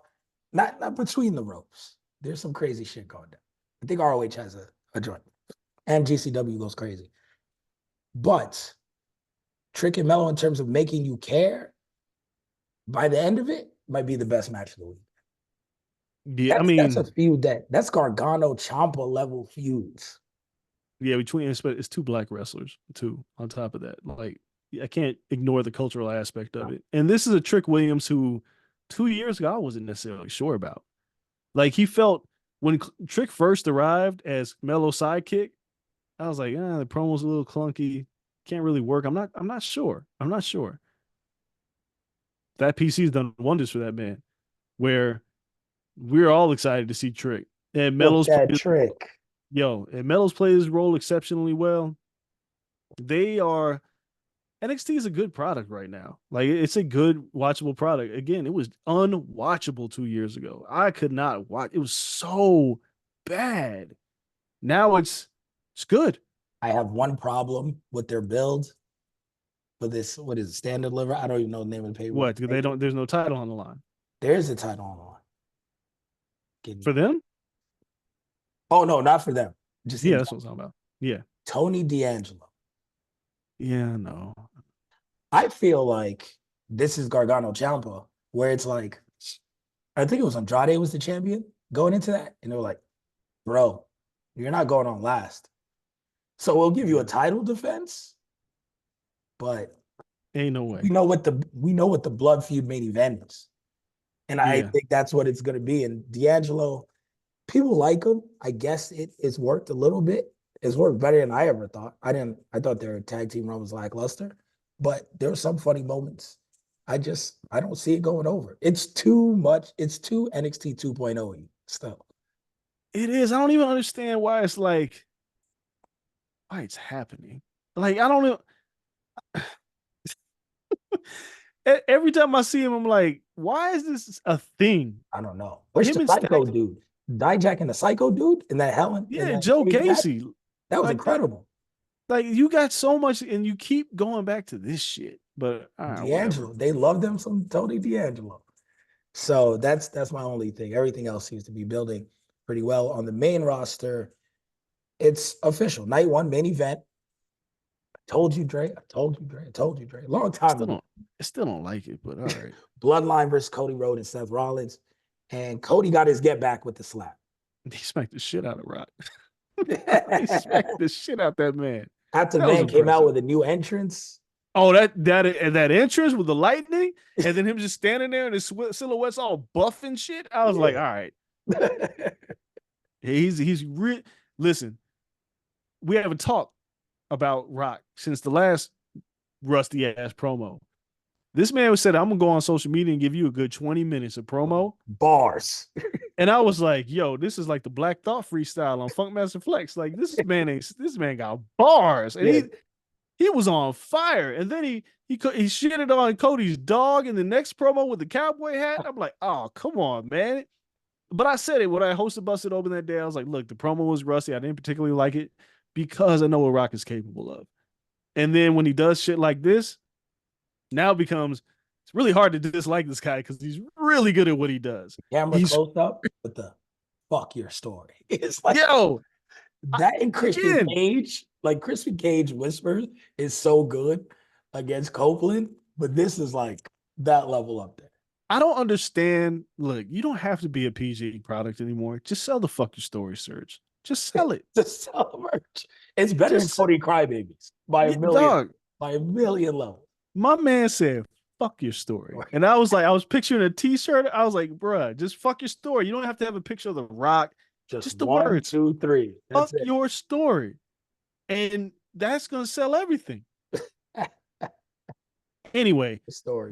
not between the ropes. There's some crazy shit going down. I think ROH has a joint. And GCW goes crazy. But Trick and Mello, in terms of making you care, by the end of it, might be the best match of the week. Yeah, That's a feud that's Gargano Ciampa level feuds. Yeah, between it's two black wrestlers too. On top of that, like I can't ignore the cultural aspect of it. And this is a Trick Williams who 2 years ago I wasn't necessarily sure about. Like he felt when Trick first arrived as Mellow sidekick, I was like, the promo's a little clunky, can't really work. I'm not sure. I'm not sure. That PC's done wonders for that man. Where we're all excited to see Trick and Look Mello's that play, trick. and Mello's plays his role exceptionally well. They are NXT is a good product right now. Like it's a good watchable product. Again, it was unwatchable 2 years ago. I could not watch. It was so bad. Now it's good. I have one problem with their build for this. What is it, standard liver? I don't even know the name of the paper. What? They don't. There's no title on the line There is a title on the line. for them. Oh no, not for them. Just Yeah, in that's what I'm talking about. Yeah, Tony D'Angelo. yeah, no. I feel like this is Gargano Ciampa, where it's like, I think it was Andrade was the champion going into that, and they were like, "Bro, you're not going on last, so we'll give you a title defense, but Ain't no way. we know what the blood feud main event is, and I Yeah, think that's what it's going to be." And D'Angelo, people like him. I guess it's worked a little bit. It's worked better than I ever thought. I thought their tag team run was lackluster, but there were some funny moments. I don't see it going over. It's too much. It's too NXT 2.0 stuff. it is. I don't even understand why it's like why it's happening. Like I don't know. Every time I see him, I'm like, why is this a thing? I don't know. Where's Him the and psycho Stack, dude? Dijak and the psycho dude and that Helen and yeah, that Joe cage match? Casey, That was like that. incredible. Like you got so much, and you keep going back to this shit. But whatever. D'Angelo, they love them some Tony D'Angelo. So that's my only thing. Everything else seems to be building pretty well on the main roster. It's official. Night one main event. I told you, Dre. I told you, Dre. I told you, Dre. Long time ago. I still don't like it, but all right. Bloodline versus Cody Rhodes and Seth Rollins. And Cody got his get back with the slap. He smacked the shit out of Rock. He smacked the shit out that man. After That was Man came out impressive. with a new entrance. Oh, that entrance with the lightning, and then him just standing there and his silhouette's all buff and shit. I was like, all right, he's real. Listen, we haven't talked about Rock since the last rusty ass promo. This man said, I'm gonna go on social media and give you a good 20 minutes of promo. Bars. And I was like, yo, this is like the Black Thought freestyle on Funkmaster Flex. Like this man got bars. And Yeah. he was on fire. And then he shitted on Cody's dog in the next promo with the cowboy hat. I'm like, oh, come on, man. But I said it when I hosted Busted Open that day. I was like, look, the promo was rusty. I didn't particularly like it because I know what Rock is capable of. And then when he does shit like this, now it becomes it's really hard to dislike this guy because he's really good at what he does. Camera He's close up with the fuck your story. It's like yo, that in Christian again, Cage, like Christian Cage whispers is so good against Copeland, but this is like that level up there. I don't understand. Look, you don't have to be a PG product anymore. Just sell the fuck your story, Serge. Just sell it. Just sell merch. It's better than Just Cody Crybabies by a million, dog. by a million levels. My man said, fuck your story. And I was like, I was picturing a t-shirt. I was like, bruh, just fuck your story. You don't have to have a picture of the Rock. Just the one, words. 2, 3. That's Fuck it. your story. And that's gonna sell everything. Anyway, The story.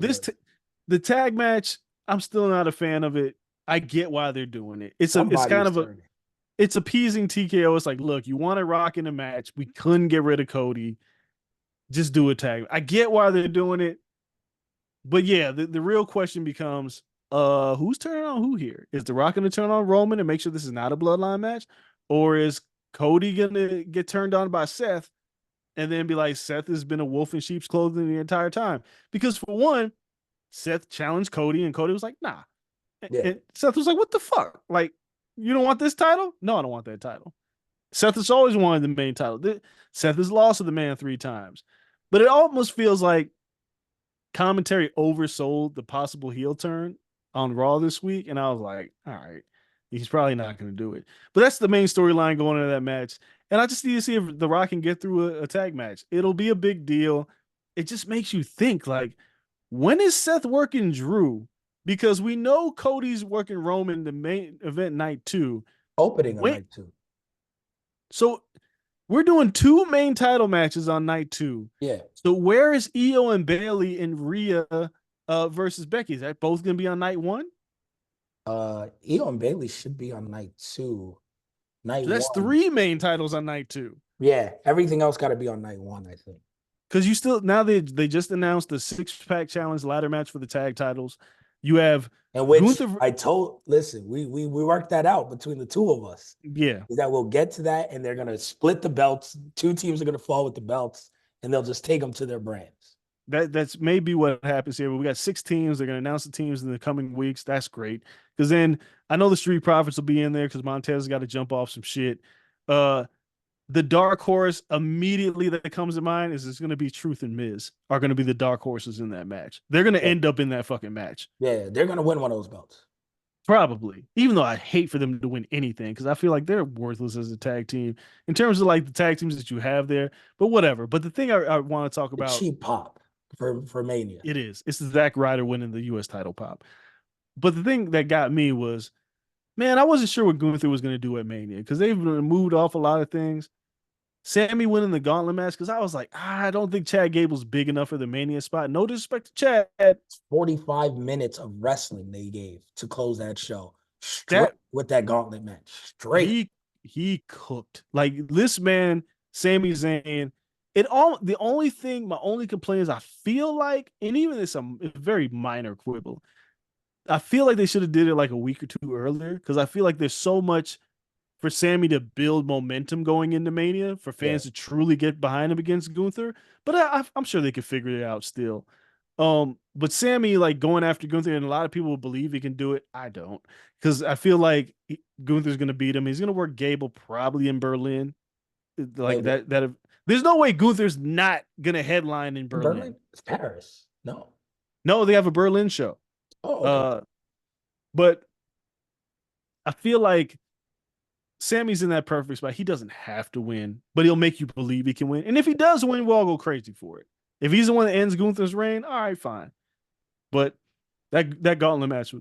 the tag match, I'm still not a fan of it. I get why they're doing it. It's kind of it's appeasing TKO. It's like, look, you want to Rock in a match. We couldn't get rid of Cody. Just do a tag. I get why they're doing it. But yeah, the real question becomes, who's turning on who here? Is The Rock gonna turn on Roman and make sure this is not a bloodline match? Or is Cody gonna get turned on by Seth and then be like, Seth has been a wolf in sheep's clothing the entire time? Because for one, Seth challenged Cody and Cody was like, nah. Yeah. And Seth was like, what the fuck? Like, you don't want this title? No, I don't want that title. Seth has always wanted the main title. Seth has lost to the man 3 times. But it almost feels like commentary oversold the possible heel turn on Raw this week. And I was like, all right, he's probably not going to do it. But that's the main storyline going into that match. And I just need to see if The Rock can get through a tag match. It'll be a big deal. It just makes you think like, when is Seth working Drew? Because we know Cody's working Roman the main event night 2. Opening on When night 2. so we're doing 2 main title matches on night 2. Yeah. So where is Io and Bailey and Rhea versus Becky? Is that both gonna be on night 1? Io and Bailey should be on night 2. Night So that's 1. 3 main titles on night 2. Yeah, everything else got to be on night 1, I think. Because you still now they just announced the 6-pack challenge ladder match for the tag titles. You have And which Gunther. listen, we worked that out between the two of us. Yeah, Is that we'll get to that, and they're gonna split the belts. 2 teams are gonna fall with the belts, and they'll just take them to their brands. that's maybe what happens here. But we got 6 teams. They're gonna announce the teams in the coming weeks. That's great. Because then I know the Street Profits will be in there because Montez has got to jump off some shit. The dark horse immediately that comes to mind is it's going to be Truth and Miz are going to be the dark horses in that match. They're going to Yeah, end up in that fucking match. yeah, they're gonna win one of those belts. Probably. Even though I hate for them to win anything because I feel like they're worthless as a tag team in terms of like the tag teams that you have there. But whatever. But the thing I want to talk The about, cheap pop for Mania. it's the Zack Ryder winning the US title pop. But the thing that got me was, man, I wasn't sure what Gunther was going to do at Mania because they've moved off a lot of things. Sammy winning the gauntlet match because I was like, I don't think Chad Gable's big enough for the Mania spot. No disrespect to Chad. 45 minutes of wrestling they gave to close that show. Straight That with that gauntlet match. Straight. he cooked. Like this man, Sami Zayn. It all the only thing, my only complaint is I feel like, and even it's a very minor quibble. I feel like they should have did it like a week or 2 earlier because I feel like there's so much for Sammy to build momentum going into Mania for Yeah. fans to truly get behind him against Gunther. But I'm sure they could figure it out still. But Sammy like going after Gunther, and a lot of people believe he can do it. I don't, because I feel like Gunther's gonna beat him. He's gonna work Gable probably in Berlin, like Maybe. that. There's no way Gunther's not gonna headline in Berlin. Berlin? It's Paris. No. No, they have a Berlin show. Oh, okay. But I feel like Sammy's in that perfect spot. He doesn't have to win, but he'll make you believe he can win. And if he does win, we'll all go crazy for it. If he's the one that ends Gunther's reign, all right, fine. But that gauntlet match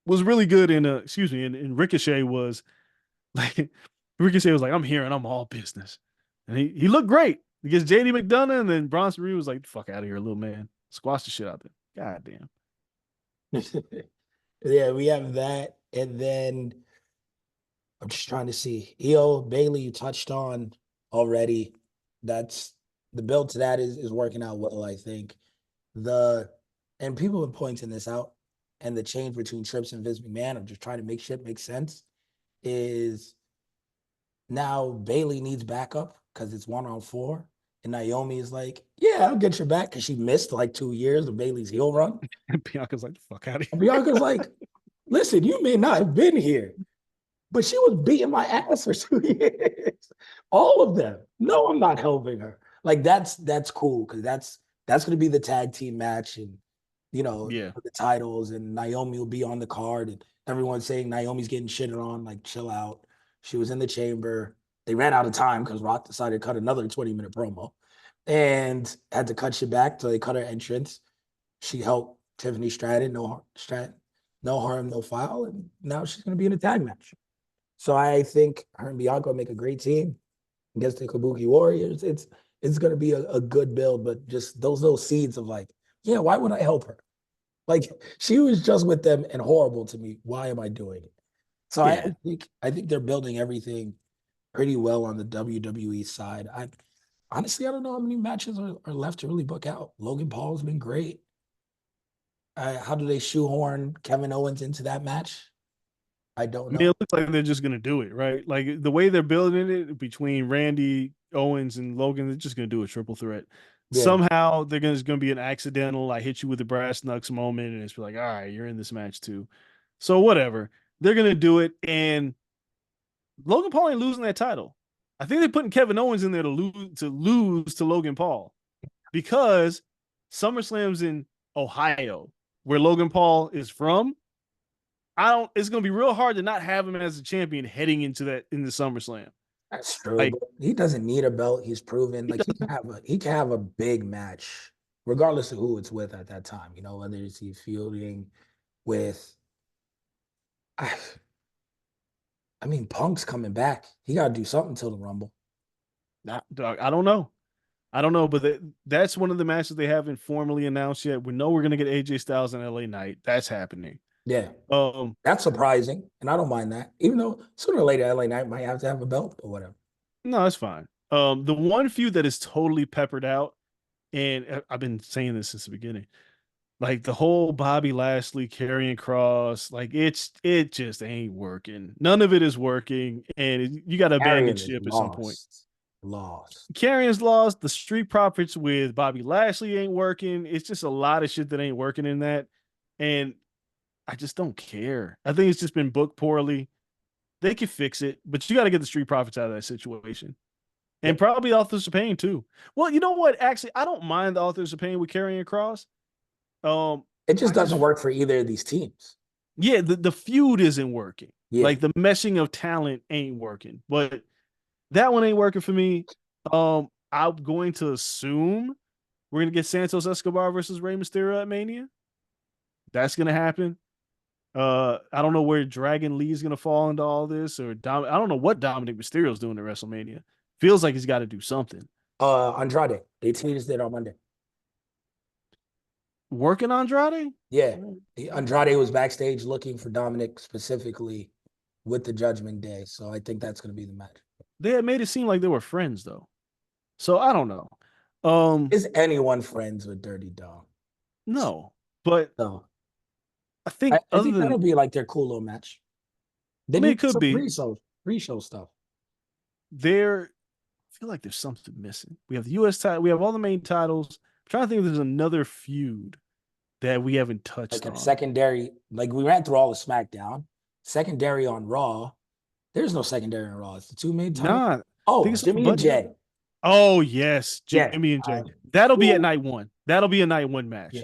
was really good. And Ricochet was like, I'm here and I'm all business, and he looked great against JD McDonough, and then Bronson Reed was like, "Fuck out of here, little man, squash the shit out there." God damn. Yeah, we have that. And then I'm just trying to see. Io Bailey, you touched on already. That's the build to that is working out well, I think. And people have been pointing this out, and the change between Trips and Vince McMahon of just trying to make shit make sense is now Bailey needs backup because it's 1-on-4. And Naomi is like, yeah, I'll get your back because she missed like 2 years of Bailey's heel run. And Bianca's like, "Fuck out of And here." Bianca's like, listen, you may not have been here, but she was beating my ass for 2 years. All of them. No, I'm not helping her. Like that's cool because that's going to be the tag team match, and Yeah. the titles, and Naomi will be on the card, and everyone's saying Naomi's getting shitted on. Like, chill out. She was in the chamber. They ran out of time because Rock decided to cut another 20-minute promo, and had to cut shit back. So they cut her entrance. She helped Tiffany Stratton, no harm, no foul, and now she's going to be in a tag match. So I think her and Bianca make a great team against the Kabuki Warriors. It's going to be a good build, but just those little seeds of like, yeah, why would I help her? Like, she was just with them and horrible to me. Why am I doing it? So Yeah. I think they're building everything pretty well on the WWE side. Honestly, I don't know how many matches are left to really book out. Logan Paul's been great. How do they shoehorn Kevin Owens into that match? I don't I mean, know. it looks like they're just gonna do it, right? Like the way they're building it between Randy, Owens, and Logan, they're just gonna do a triple threat. Yeah, Somehow there's gonna be an accidental, I hit you with the brass knucks moment, and it's like, all right, you're in this match too. So whatever. They're gonna do it, and Logan Paul ain't losing that title. I think they're putting Kevin Owens in there to lose to Logan Paul because SummerSlam's in Ohio, where Logan Paul is from. It's gonna be real hard to not have him as a champion heading into SummerSlam. That's true, Like but he doesn't need a belt. He's proven he like doesn't. he can have a big match, regardless of who it's with at that time. You know, whether it's he feuding with, I, I mean, Punk's coming back. He got to do something till the Rumble. Dog, I don't know. I don't know, but that's one of the matches they haven't formally announced yet. We know we're gonna get AJ Styles and LA Knight. That's happening. Yeah, Um, that's surprising, and I don't mind that. Even though sooner or later LA Knight might have a belt or whatever. no, it's fine. The one feud that is totally peppered out, and I've been saying this since the beginning, like the whole Bobby Lashley carrying cross, like it just ain't working. None of it is working, and you got to abandon Arian is ship at some point. lost. Carrion's lost. The Street Profits with Bobby Lashley ain't working. It's just a lot of shit that ain't working in that, and I just don't care. I think it's just been booked poorly. They can fix it, but you got to get the Street Profits out of that situation. And Yep. probably Authors of Pain too. Well, you know what? Actually, I don't mind the Authors of Pain with carrying cross. It just I doesn't just work for either of these teams. yeah, the feud isn't working. Yeah. Like the meshing of talent ain't working. But that one ain't working for me. I'm going to assume we're gonna get Santos Escobar versus Rey Mysterio at Mania. That's gonna happen. I don't know where Dragon Lee is gonna fall into all this, or I don't know what Dominic Mysterio's doing at WrestleMania. Feels like he's got to do something. Andrade. They teased it on Monday. Working Andrade? Yeah. Andrade was backstage looking for Dominic specifically with the Judgment Day. So I think that's going to be the match. They had made it seem like they were friends though. So I don't know. Is anyone friends with Dirty Dog? No, but No. I think I other think than that'll be like their cool little match. I They mean, need it could some be pre-show stuff. there. I feel like there's something missing. We have the U.S. title. We have all the main titles. I'm trying to think if there's another feud that we haven't Like touched a on. secondary, like we ran through all the SmackDown. Secondary on Raw. There's no secondary on Raw. It's the two main titles. Nah, I think Oh, it's Jimmy and but Jay. oh yes, Yeah. Jimmy and Jay. That'll be at Woo. night one. That'll be a night one Yeah. match.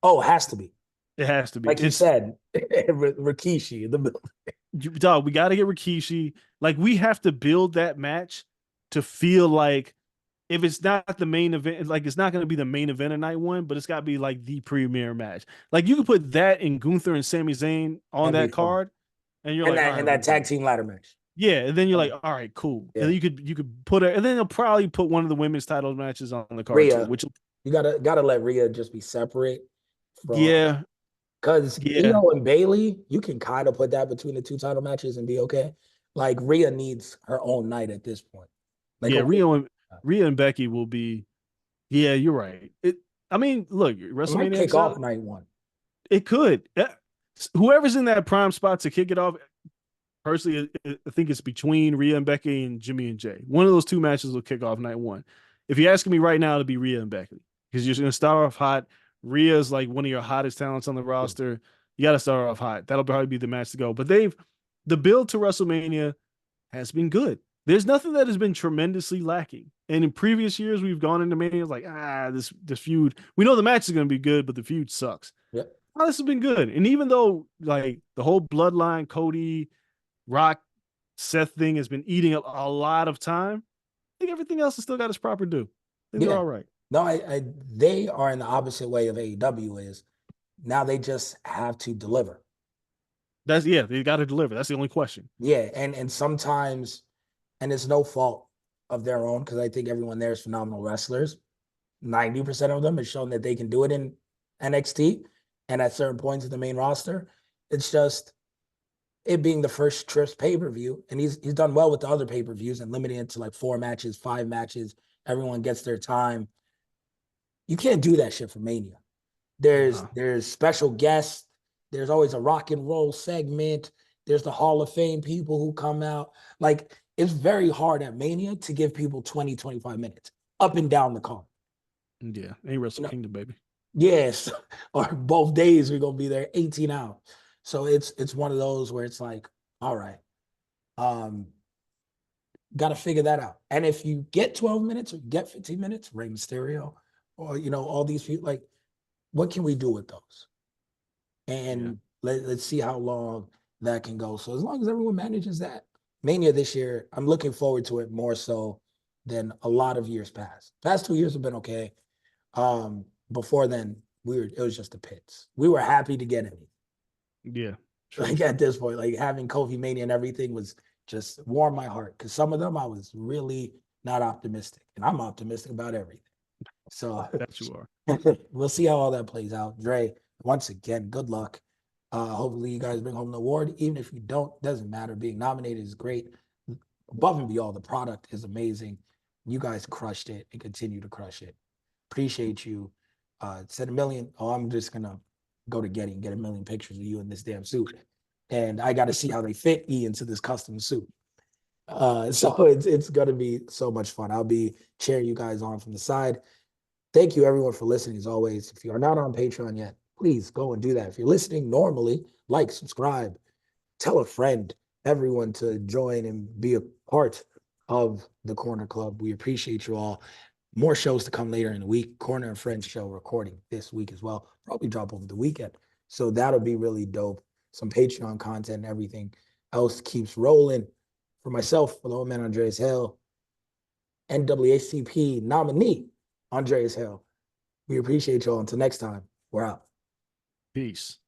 Oh, it has to be. It has to be. Like you It's said, Rikishi in the middle. dog. We got to get Rikishi. Like we have to build that match to feel like if it's not the main event, like it's not going to be the main event of night one, but it's got to be like the premier match. Like you can put that in Gunther and Sami Zayn on That'd be that fun. card, and you're And like, all that right, and we that tag good. team ladder match. Yeah, and then you're like, all right, cool. And then Yeah. you could put it, and then they'll probably put one of the women's title matches on the card too, Rhea. which You gotta let Rhea just be separate from yeah, because yeah, Io and Bailey, you can kind of put that between the two title matches and be okay. Like Rhea needs her own night at this point. Like yeah. okay, Rhea and Becky will be. Yeah, you're right. I mean, look, it might WrestleMania kick X off out. night one. It could. Whoever's in that prime spot to kick it off, personally, I think it's between Rhea and Becky and Jimmy and Jay. One of those two matches will kick off night one. If you're asking me right now, it'll be Rhea and Becky because you're going to start off hot. Rhea's like one of your hottest talents on the Yeah. roster. You got to start off hot. That'll probably be the match to go. But the build to WrestleMania has been good. There's nothing that has been tremendously lacking. And in previous years, we've gone into Mania like, this feud. We know the match is going to be good, but the feud sucks. Yep. Oh, this has been good. And even though like the whole bloodline, Cody, Rock, Seth thing has been eating a lot of time, I think everything else has still got its proper due. I think they're Yeah. all right. No, they are in the opposite way of AEW is now they just have to deliver. They got to deliver. That's the only question. Yeah, and sometimes, and it's no fault of their own because I think everyone there is phenomenal wrestlers. 90% of them has shown that they can do it in NXT and at certain points in the main roster. It's just it being the first Trips pay-per-view, and he's done well with the other pay-per-views and limiting it to like 4 matches, 5 matches. Everyone gets their time. You can't do that shit for Mania. Nah. There's special guests. There's always a rock and roll segment. There's the Hall of Fame people who come out. Like it's very hard at Mania to give people 20, 25 minutes up and down the card. Yeah, ain't Wrestle You know, Kingdom, baby. yes, or both days we're gonna be there 18 hours. So it's one of those where it's like, all right, um, got to figure that out. And if you get 12 minutes or get 15 minutes, Rey Mysterio, or all these people, like, what can we do with those? Yeah. And let's see how long that can go. So as long as everyone manages that, Mania this year, I'm looking forward to it more so than a lot of years past. Past 2 years have been okay. Before then, it was just the pits. We were happy to get it. Yeah, true. Like at this point, like having Kofi Mania and everything was just warmed my heart because some of them I was really not optimistic, and I'm optimistic about everything. So That you are. we'll see how all that plays out. Dre, once again, good luck. Hopefully you guys bring home the award. Even if you don't, doesn't matter. Being nominated is great. Above and beyond, the product is amazing. You guys crushed it and continue to crush it. Appreciate you. Said a million. Oh, I'm just gonna go to Getty and get a million pictures of you in this damn suit. And I got to see how they fit E into this custom suit. So it's gonna be so much fun. I'll be cheering you guys on from the side. Thank you everyone for listening as always. If you are not on Patreon yet, please go and do that. If you're listening normally, like, subscribe, tell a friend, everyone to join and be a part of the Corner Club. We appreciate you all. More shows to come later in the week. Corner and Friends show recording this week as well. Probably drop over the weekend. So that'll be really dope. Some Patreon content and everything else keeps rolling. For myself, for the old man Andreas Hale, NAACP nominee Andreas Hale. We appreciate y'all. Until next time, we're out. Peace.